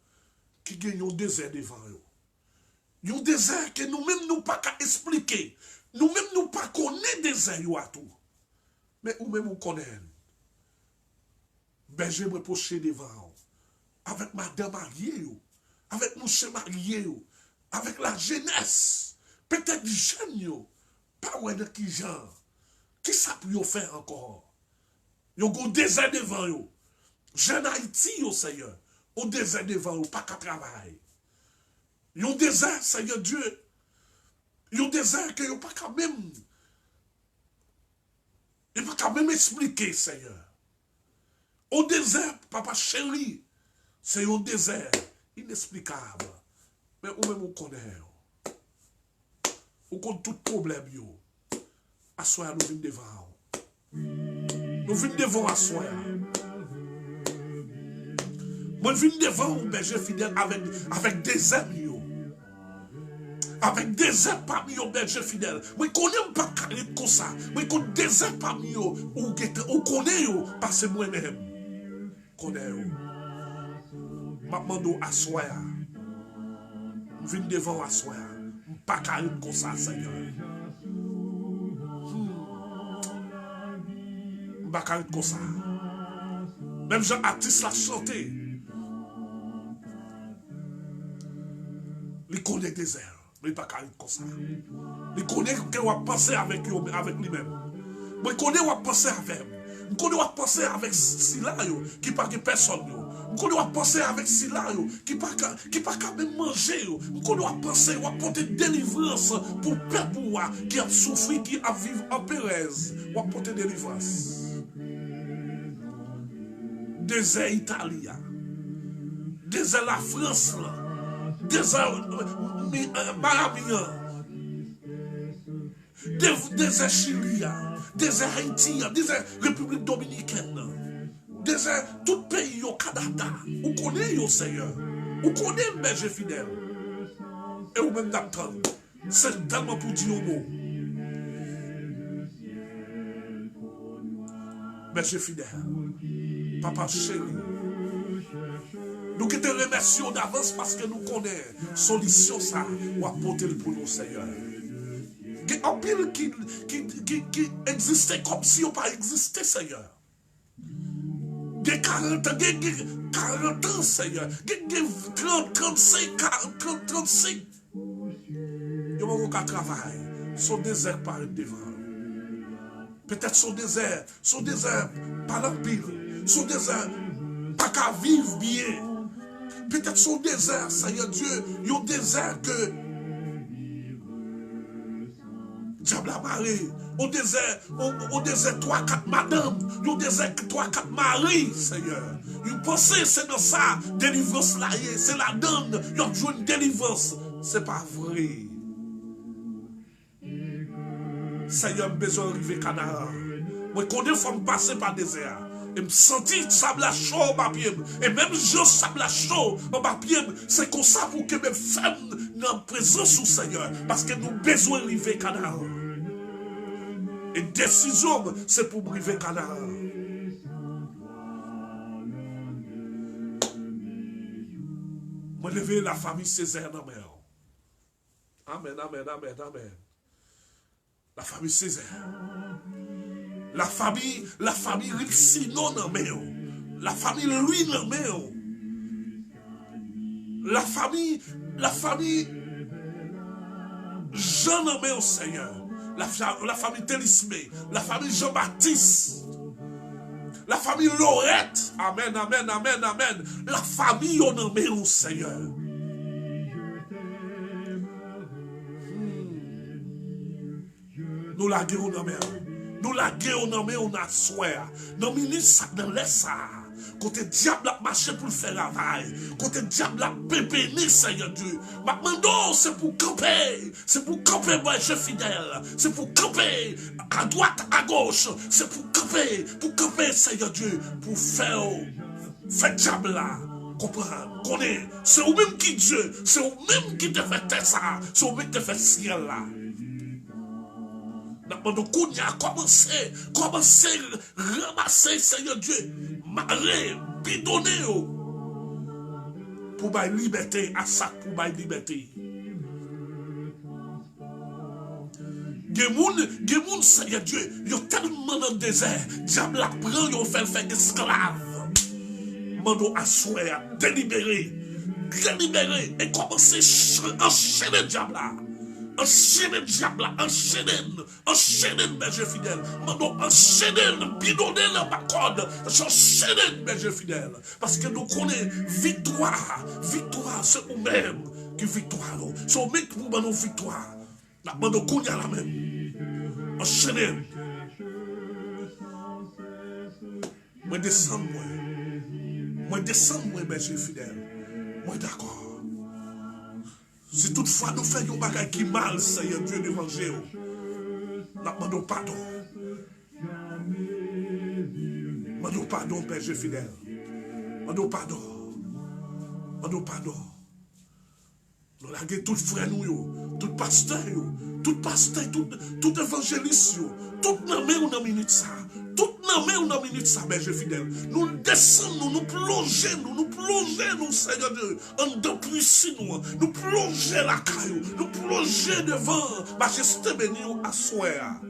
qui gagne un désert devant eux. Un désert que nous-mêmes nous pas qu'à expliquer. Nous-mêmes nous pas connaître désert à tout. Mais nous-mêmes nous connaissons. Ben, je me procher devant avec madame mariée, avec monsieur marié, avec la jeunesse, peut-être jeunes, pas ouais de qui genre, qui ça peut faire encore? Yo go désert devant yo. Jeune Haïti, yo Seigneur, au désert devant yo, pas qu'à travailler. Yo désert, Seigneur Dieu, yo désert que yo pas quand même, il pas quand même expliquer, Seigneur. Au désert, papa chéri, c'est un désert inexplicable. Mais ou même on connaît. On connaît tout problème. Assoya nous venons devant. Nous venons devant assoya. Moi je viens devant un berger fidèle avec des amis. Avec des ailes parmi eux, berger fidèle. Moi, je connais pas comme ça. Moi, je connais des ailes parmi eux. Ou connais parce que moi-même. Connais Maintenant, assoya. Je viens devant assoya. Je ne pas comme ça, Seigneur. Je ne pas comme ça. Même Jean artiste l'a chanté. Il connaît des ailes. Mais il pas comme ça. Il connaît qu'il va penser avec lui-même. Il connaît qu'il va penser avec. Il connaît qu'il va penser avec Sila qui pas de personne. Il connaît qu'il va penser avec Sila qui pas quand même manger. Il connaît qu'il va penser qu'il va porter délivrance pour le peuple qui a souffert, qui a vécu en Pérez. Il va porter délivrance. Désert Italie. Désert la France. Désert Barabia, désert Chili, désert Haïti, désert République Dominicaine, désert tout pays au Canada. Vous connaissez au Seigneur, vous connaissez le berger fidèle. Et vous même d'attendre. C'est tellement pour dire au mot. Berger fidèle, papa chéri. Nous qui te remercions d'avance parce que nous connaissons solution ça ou apporter pour nous, Seigneur. Il y a un pile qui existait comme si on pas existé, Seigneur. Il y a 40 ans, Seigneur. Il y a 30, 35, 40, 30, 35. Il y a un travail. Son désert par devant. Peut-être son désert par l'empire. Son désert pas qu'à vivre bien. Peut-être son désert, Seigneur Dieu, il y a un désert que diable a maré. Au désert 3-4 madame, il y a un désert 3-4 maris, Seigneur. Vous pensez c'est dans ça, délivrance là, c'est la donne, il y a une délivrance. C'est pas vrai. Seigneur, besoin d'arriver Canada. Moi, quand il faut me passer par le désert. Et me sentir sable chaud au papier. Et même je sable chaud au papier. C'est comme ça pour que mes femmes n'en présence au Seigneur. Parce que nous besoin d'arriver Canada. Et décision, c'est pour arriver Canada. Moi, lever la famille Césaire dans mer. Amen, amen, amen, amen. La famille Césaire. La famille Rixino nan men. La famille Louis nan men. La famille Jean nan men, Seigneur. La famille Télismé. La famille Jean-Baptiste. La famille Lorette. Amen, amen, amen, amen. La famille nan men, Seigneur. Nous la guérons nan men. Nous la guérons, on a soin. Nous ministres dans les ça. Côté diable a marché pour le faire travail. Côté diable a pépéni, Seigneur Dieu. Maintenant, c'est pour camper. C'est pour camper, moi, je fidèle. C'est pour camper à droite, à gauche. C'est pour camper, Seigneur Dieu. Pour faire diable là. Comprendre, connaître. C'est vous-même qui Dieu. C'est vous-même qui te fait ça. C'est vous-même qui te fait ciel là. Donc, on a commencé ramasser, Seigneur Dieu, marrer, bidonner, pour ma liberté, à ça, pour ma liberté. Gemoun, Seigneur Dieu, il y a tellement dans le désert, diable la prend, il fait esclave. Mando assoyer, délibérer, et commencer à enchaîner le diable là. Enchaîner le diable là, enchaîner le berger fidèle. Mando enchaîner, bidonner la corde, enchaîner le berger fidèle. Parce que nous connaissons victoire, c'est nous-mêmes qui victoire. C'est nous-mêmes qui nous victoire. Mando kounya la même. Enchaîner. Moi descends, moi descends, berger fidèle. Moi d'accord. Si toutefois nous faisons un bagage qui mal, Seigneur Dieu d'évangile, nous demandons pardon. Nous demandons pardon, berger fidèle. Nous demandons pardon. Nous demandons pardon. Nous avons tout frère, tout pasteur, tout évangéliste, tout nommé ou dans minute ça. Tout nommé ou dans minute ça, berger fidèle. Nous descendons, nous plongeons, Seigneur Dieu, en depuis si nous plongeons la caillou, nous plongeons devant majesté bénie à soir.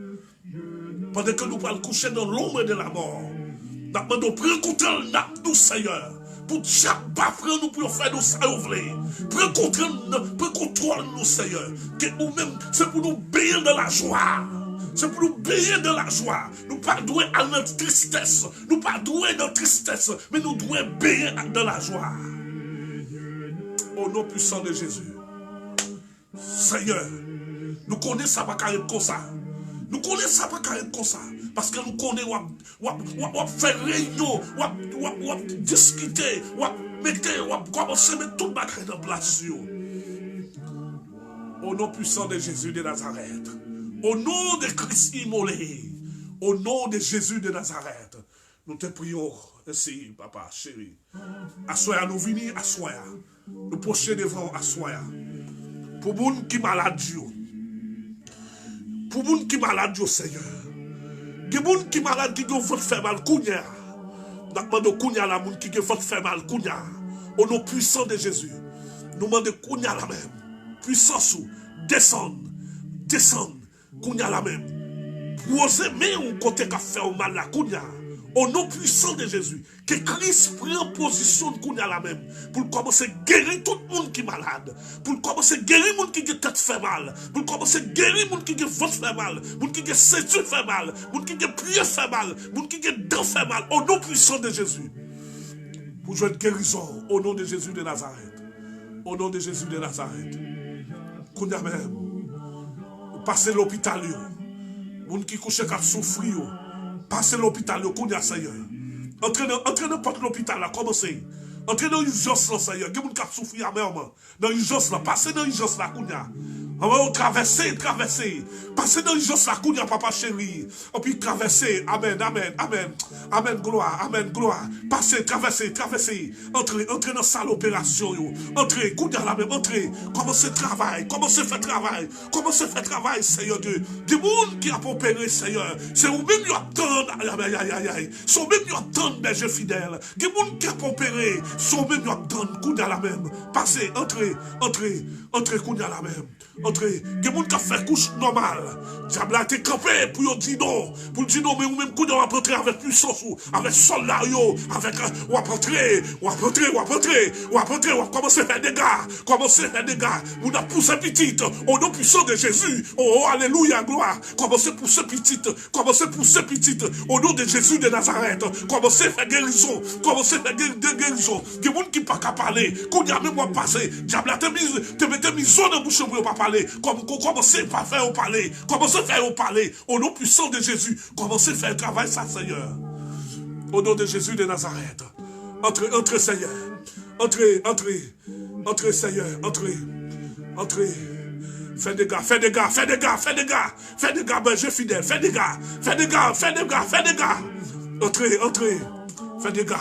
Pendant que nous allons coucher dans l'ombre de la mort, nous demandons prendre contrôle de nous, Seigneur. Pour chaque pas frère nous pour faire nous ça prends contrôle nous Seigneur que nous-mêmes c'est pour nous baigner dans la joie, c'est pour nous baigner dans la joie. Nous pas doués à notre tristesse, nous pas doués dans la tristesse, mais nous devons baigner dans la joie. Au nom puissant de Jésus, Seigneur, nous connaissons pas carré comme ça. Nous connaissons pas carré comme ça. Parce que nous connaissons, on faire réunion, on discuter, on commencer à mettre tout le bagage dans place. Au nom puissant de Jésus de Nazareth, au nom de Christ immolé, au nom de Jésus de Nazareth, nous te prions ainsi, papa, chéri. Assoya, nous venons, assoya. Nous procher devant, assoya. Pour les gens qui sont malades, pour les gens qui sont malades, Seigneur. Il y a des gens qui sont malades qui ont fait mal, Kounia. Nous demandons Kounia la moun qui ont fait mal, Kounia. Au nom puissant de Jésus. Nous demandons Kounia la même. Puissance ou, descend, Kounia la même. Posez, mais on côté qu'a fait mal la Kounia. Au nom puissant de Jésus, que Christ prend position de Kounia la même, pour commencer à guérir tout le monde qui est malade, pour commencer à guérir le monde qui a tête fait mal, pour commencer à guérir le monde qui a vote fait mal, le monde qui a ceinture fait mal, le monde qui a pied fait mal, le monde qui a dents fait mal, au nom puissant de Jésus. Pour jouer de guérison, au nom de Jésus de Nazareth. Au nom de Jésus de Nazareth. Kounia même, passez l'hôpital, le monde qui couche à souffrir. Passez l'hôpital, le Kounia, Seigneur. Entrez dans porte l'hôpital, là, commencez. Entrez dans l'urgence, là, Seigneur. Qui a souffert amèrement. Dans l'urgence, là. Passez dans l'urgence, là, Kounia. Traversez. Passez dans l'urgence, là, Kounia, papa chéri. Et puis traversez. Amen, gloire. Passez, traversez. Entrez dans la salle d'opération. Entrez, Kounia, là même, entrez. Commencez faire travail, Seigneur Dieu. Des gens qui ont opéré, Seigneur. C'est vous-même qui attendent. C'est vous-même qui attendent, berger fidèle. Des gens qui ont opéré. C'est vous-même qui attendent, Kounia, la même. Passez, entrez, Kounia, la même. Entrez. Des gens qui ont fait couche normale. Diable a été campé pour dire non. Pour dire non, mais vous-même, Kounia, on va entrer avec puissance, avec soldat, avec. On va commencer à faire des dégâts. On a poussé petite. Au nom puissant de Jésus. Oh, alléluia, gloire. Commencez à pousser petite. Au nom de Jésus de Nazareth. Commencez à faire guérison. Des gens qui ne peuvent pas parler. Qu'on y a même pas passé. Diable a te mis zone dans bouche pour pas parler. Commencez à faire parler. Au nom puissant de Jésus. Commencez à faire le travail, ça, Seigneur. Au nom de Jésus de Nazareth. Entrez, Seigneur. Entrez, Seigneur. Entrez. Fais des gars, berger fidèle. Fais des gars. Entrez. Fais des gars.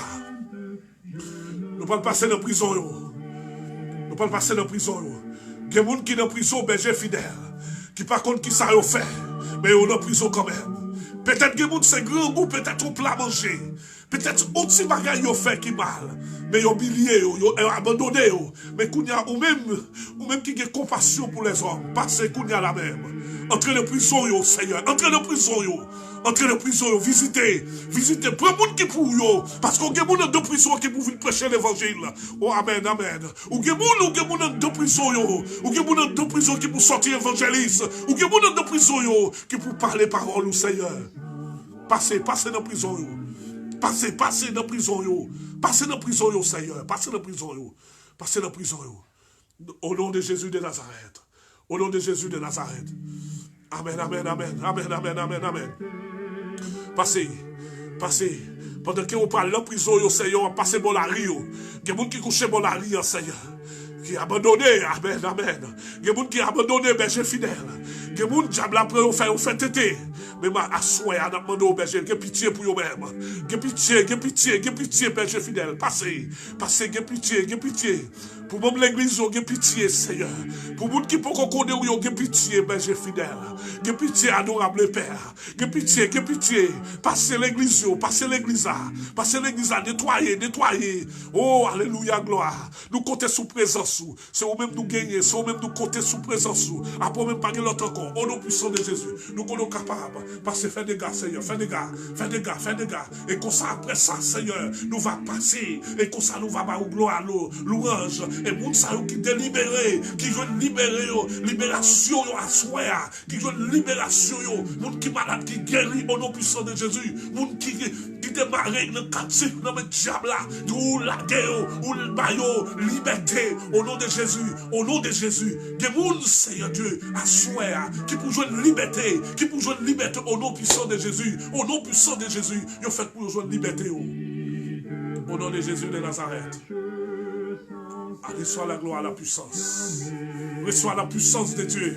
Nous ne pouvons pas passer dans la prison. Il y a des gens qui sont dans la prison, berger fidèle. Qui par contre qui ça a fait. Mais on est en prison quand même. Peut-être que moun c'est grand goût, peut-être on plat manger. Peut-être un petit bagage yo fait qui mal. Mais yo oublié, yo abandonné. Mais kounya ou même qui a compassion pour les hommes. Passez kounya la même. Entrez dans prison yo, Seigneur. Entrez dans prison yo. Entrez dans prison yo. Visitez. Prends moun qui pour yo. Parce qu'on y a moun dans prison qui pour venir prêcher l'évangile. Oh amen, amen. Ou y a moun dans prison yo. Ou y a moun dans prison qui pour sortir évangéliste. Ou y a moun dans prison yo qui pour parler parole au Seigneur. Passez dans prison yo. Passez dans prison yo. Passez dans prison yo, Seigneur. Passez dans prison yo. Passez dans prison yo. Au nom de Jésus de Nazareth. Au nom de Jésus de Nazareth. Amen, amen, amen, amen, amen, amen, amen. Passez. Pendant que vous parlez de la prison, yo, Seigneur, passez bon la rio. Il y a des gens qui couchent bon la rio, Seigneur. Qui abandonné, amen, amen. Il y a des gens qui abandonné, berger fidèle. Il y a des gens qui diable après, on fait tété. Mais ma assoye, on a demandé au berger, qu'il y ait pitié pour eux-mêmes. Qu'il y ait pitié, berger fidèle. Passez, qu'il y ait pitié. Pour même l'église, il y a pitié, Seigneur. Pour les gens qui peuvent connaître, il y a pitié, berger fidèle. Il y a pitié, adorable Père. Il y a pitié. Passez l'église, nettoyer. Oh, alléluia, gloire. Nous comptons sous présence. C'est vous-même nous gagner, c'est vous-même nous compter sous présence. Après même pas l'autre encore. Au nom puissant de Jésus, nous sommes capables. Parce que fais des gars, Seigneur, fais des gars. Et comme ça, après ça, Seigneur, nous va passer. Et comme ça, nous va avoir gloire, louange. Et moun sa yo qui délibéré, qui veut libérer yo, libération yo à soi, qui veut libération yo, moun qui malade, qui guérit au nom puissant de Jésus, moun qui démarre dans le captif, dans le diable là, ou la guerre, ou le baillot, liberté, au nom de Jésus, des moun, Seigneur Dieu, à soi, qui pour jouer liberté, au nom puissant de Jésus, yo fait pour jouer liberté, au nom de Jésus de Nazareth. Reçois la gloire, la puissance. Reçois la puissance de Dieu.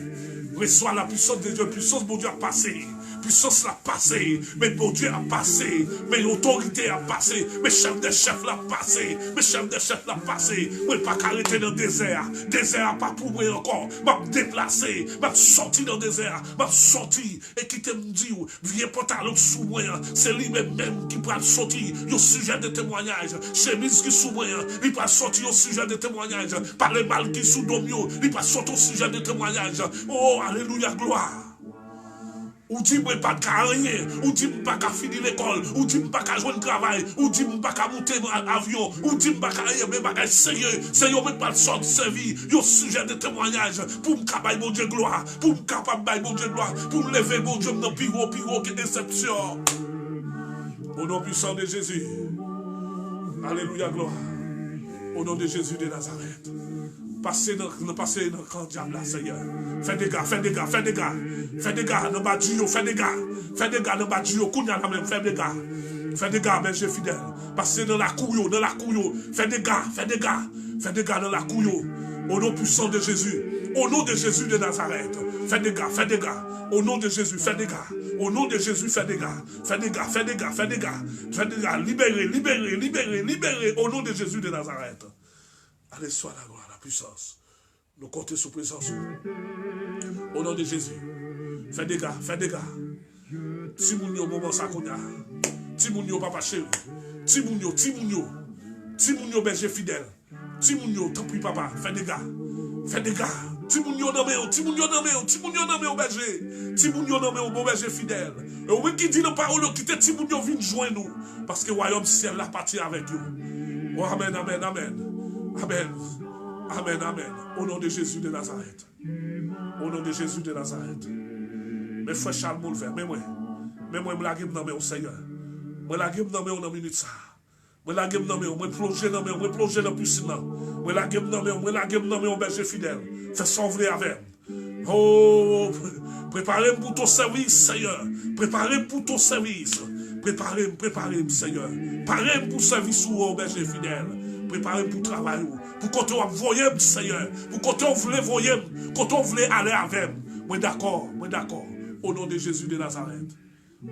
Puissance, mon Dieu, a passé. Puissance l'a passé. Mais mon Dieu a passé. Mais l'autorité a passé. Mes chefs des chefs l'a passé. Moi, pas qu'arrêter dans le désert. Désert pas pour moi encore. M'a déplacé. M'a sorti dans le désert. Et qui te me dit, viens pantalon sous moi. C'est lui-même qui peut sortir au sujet de témoignage. Chemise qui sous moi. Il peut sortir au sujet de témoignage. Par le mal qui sous domio. Il peut sortir au sujet de témoignage. Oh, alléluia, gloire. Ou dit moi pas qu'à rien, ou dit pas qu'à finir l'école, ou dit pas qu'à jouer le travail, ou dit pas qu'à monter en avion, ou dit pas qu'à rien, mais pas sérieux, c'est yo même pas sorte de servir, yo sujet de témoignage, pour me capable mon Dieu gloire, pour me capable mon Dieu gloire, pour me lever mon Dieu dans piro que déception. Au nom puissant de Jésus. Alléluia gloire. Au nom de Jésus de Nazareth. Passez dans le camp diable là, Seigneur. Fais des gars dans bas du fais des gars dans bas du kounya la même, fais des gars, berger fidèle. Passez dans la couille, fais des gars dans la couille. Au nom puissant de Jésus, au nom de Jésus de Nazareth. Fais des gars. Au nom de Jésus, fais des gars. Au nom de Jésus, fais des gars. Libérez. Au nom de Jésus de Nazareth. Allez, sois la gloire, la puissance. Nous comptons sous présence. Au nom de Jésus. Fais des gars. Si moun yo moment ça qu'on a. Si moun yo papa chéri. Si moun yo berger fidèle. Si moun yo tant pis papa. Fais des gars. Si moun yo nommé berger. Si moun yo nommé au bon berger fidèle. Et ou même qui dit dans parole qui te si moun yo vient joindre nous parce que royaume ciel la partie avec nous. Oh, amen. Au nom de Jésus de Nazareth. Mes frères Charles Moulver, mais moi, je la gueule dans au Seigneur. Moi, la gueule dans une minute ça. Moi, la gueule dans moi, plonger dans la piscine. Moi, la gueule dans au berger fidèle. Fais sauver avec. Oh, préparez-moi pour ton service, Seigneur. Préparez-moi pour ton service. Préparez-moi, Seigneur. Préparez-moi pour service au berger fidèle. Préparez-moi pour travailler. Pour quand on voyait, Seigneur. Pour quand on voulait voyer. Quand on voulait aller avec. Moi d'accord. Au nom de Jésus de Nazareth.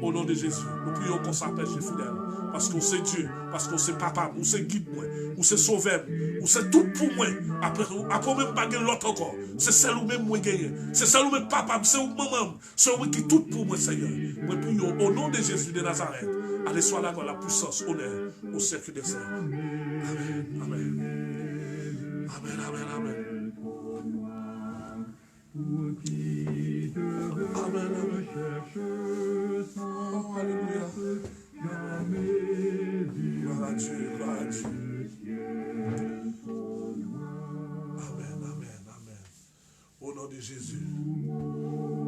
Au nom de Jésus, nous prions qu'on s'appelle Jésus fidèle. Parce qu'on c'est Dieu, parce qu'on c'est papa, ou c'est guide moi, ou c'est sauveur, ou c'est tout pour moi. Après même pas l'autre encore. C'est celle où même moi gagné. C'est celle où même papa, c'est où maman, c'est où qui tout pour moi, Seigneur. Nous prions au nom de Jésus de Nazareth. Allez, sois là dans la puissance, honneur, au cercle des saints. Amen, amen. Amen, amen, amen. Amen, amen. Oh, alléluia. Gloire à Dieu, gloire à Dieu. Amen, amen, amen. Au nom de Jésus.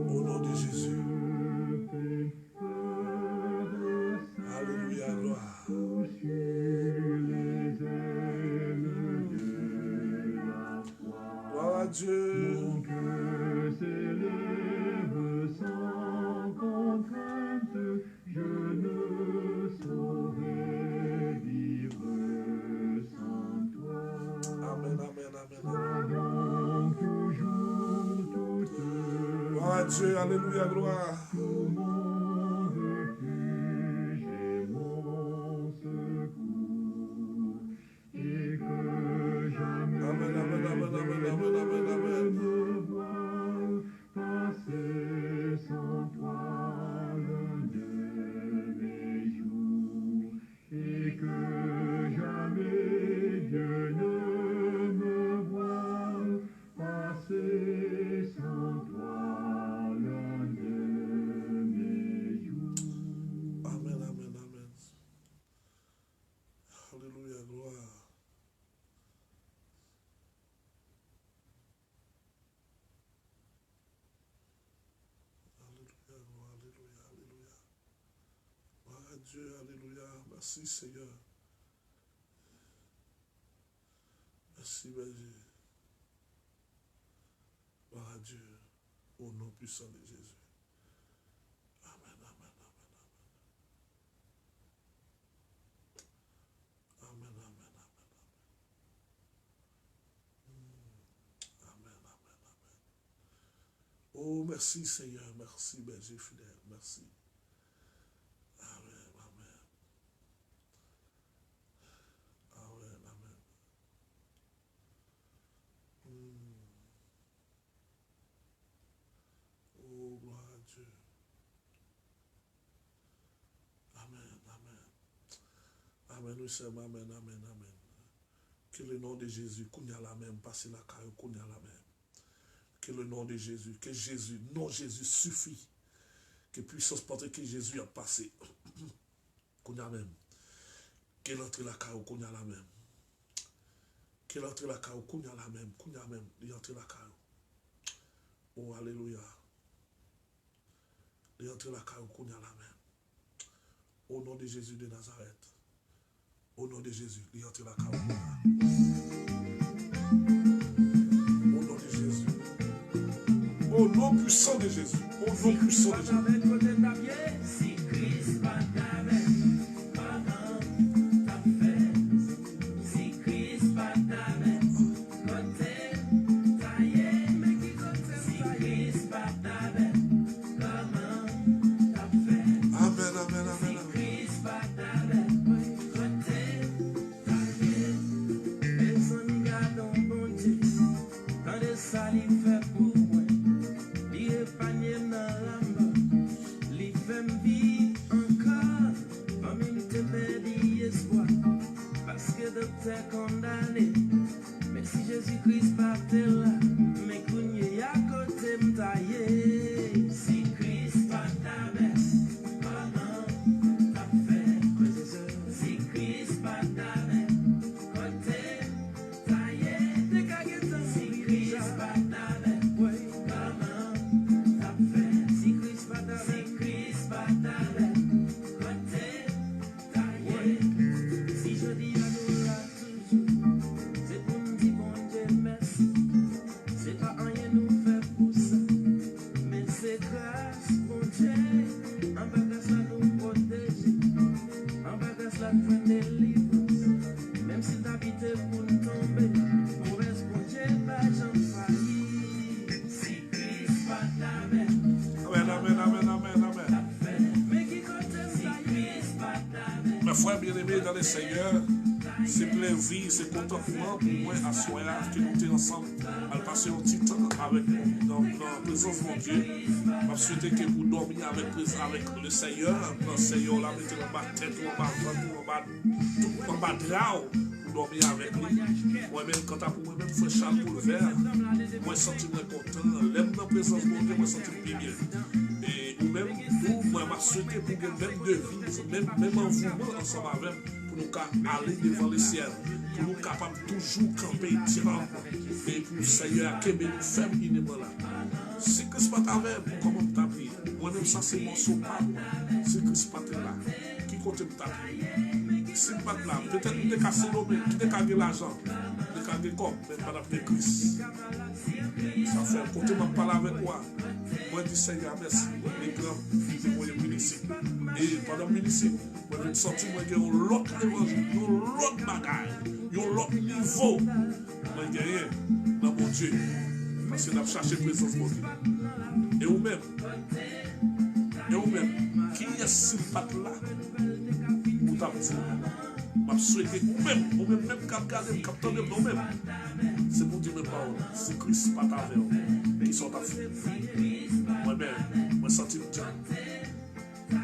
Au nom de Jésus. Alléluia, gloire. Gloire à Dieu. Je ne saurais vivre sans toi. Amen, amen, amen. Donc toujours toute Gloire à Dieu, alléluia, gloire. mon refuge et mon secours. Et que jamais Amen, amen, amen, amen, amen, amen, amen. me vois passer sans toi. Et que jamais Dieu ne me voit passer sans toi l'un de mes jours. Amen, amen, amen. Alléluia, gloire. Alléluia, gloire, alléluia, alléluia. Gloire à Dieu, alléluia. Merci Seigneur. Merci Berger. Gloire à Dieu. Au nom puissant de Jésus. Amen, amen, amen, amen. Amen, amen, amen, amen. Amen, amen, amen. Oh, merci Seigneur. Merci Berger fidèle. Merci. Amen, amen. Amen, amen. Oh, gloire à Dieu. Amen, amen. Amen, nous sommes, amen, amen, amen. Que le nom de Jésus, qu'on y a la même, passe la caille, qu'on y a la même. Que le nom de Jésus, que Jésus, non Jésus suffit. Que puissance porter que Jésus a passé. Qu'on y a même. Que l'entrée la caille, qu'on y a la même. Que l'entrée la caille, qu'on y a la même. Qu'on y a même, l'entrée la caille. Oh, alléluia. L'entrée la caille, qu'on y a la même. Au nom de Jésus de Nazareth. Au nom de Jésus, l'entrée la caille. Au nom de Jésus. Au nom puissant de Jésus. Au nom puissant de Jésus. Si Christ pas t'avec, comment t'as fait? Si Christ pas t'avec, côté taillé, mais qui côté si Christ pas t'avec, comment t'as fait? Amen, amen, amen, Si amen. Christ pas t'avec, côté taillé, mes amis gardons bon Dieu, quand le salut fait pour moi, il épargne dans la mort. Li fem vi ankor frères bien-aimés dans le Seigneur, c'est plein vie, c'est contentement pour moi à soir que nous sommes ensemble à passer un petit temps avec nous dans la présence de mon Dieu. Je souhaite que vous dormiez avec le Seigneur. Le Seigneur là, mettez en bas de tête, en bas de bas de drap, pour dormir avec lui. Moi-même, quand pour moi-même, frère Charles pour le faire, moi je sens content. L'aime dans la présence de mon Dieu, moi je sens bien. Et ou-même, nous, moi je souhaite pour que même devise, même envoûtement ensemble avec pour nous aller devant le ciel, pour nous capables toujours camper diable et pour le Seigneur qui nous ferme inébranlable là. Si Christ pas avec comment me taper, moi-même ça c'est mon sopa. Si Christ pas là, qui compte me taper? Si pas là, peut-être nous décasser l'homme, qui décasser l'argent, décasser comme, mais pas d'appeler Christ. Ça fait côté m'a parler avec moi. Moi dis Seigneur merci, les grands, c'est moi le ministre. Et pendant le ministre, moi je senti moi que l'autre évangile, l'autre bagaille, l'autre niveau, moi gagné dans mon Dieu. Parce que nous avons cherché la présence de mon Dieu. Et vous-même, qui est ce pas là? Vous t'avez dit, je souhaite vous-même, même quand vous regardez, quand vous entendez vous-même, c'est pour dire mes paroles. C'est Christ pas avec vous qui sont à faire. Moi-même, je me sens bien. Je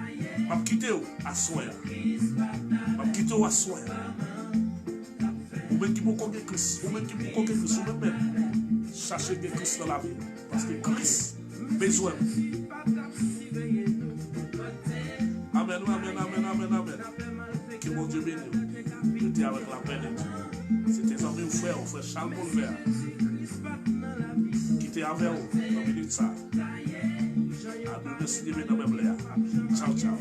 vais quitter à soin. Je vais quitter à soin. Vous-même qui vous connaissez Christ, vous-même qui vous connaissez Christ, vous-même. Cherchez que Christ dans la vie. Parce que Christ besoin. Amen, amen, amen, amen, amen. Que mon Dieu bénisse. Je dis avec la paix de Dieu. C'est tes amis ou frère Charles Boulevard, qui était avec vous dans la minute ça. À nous, merci de venir dans le même. Ciao, ciao.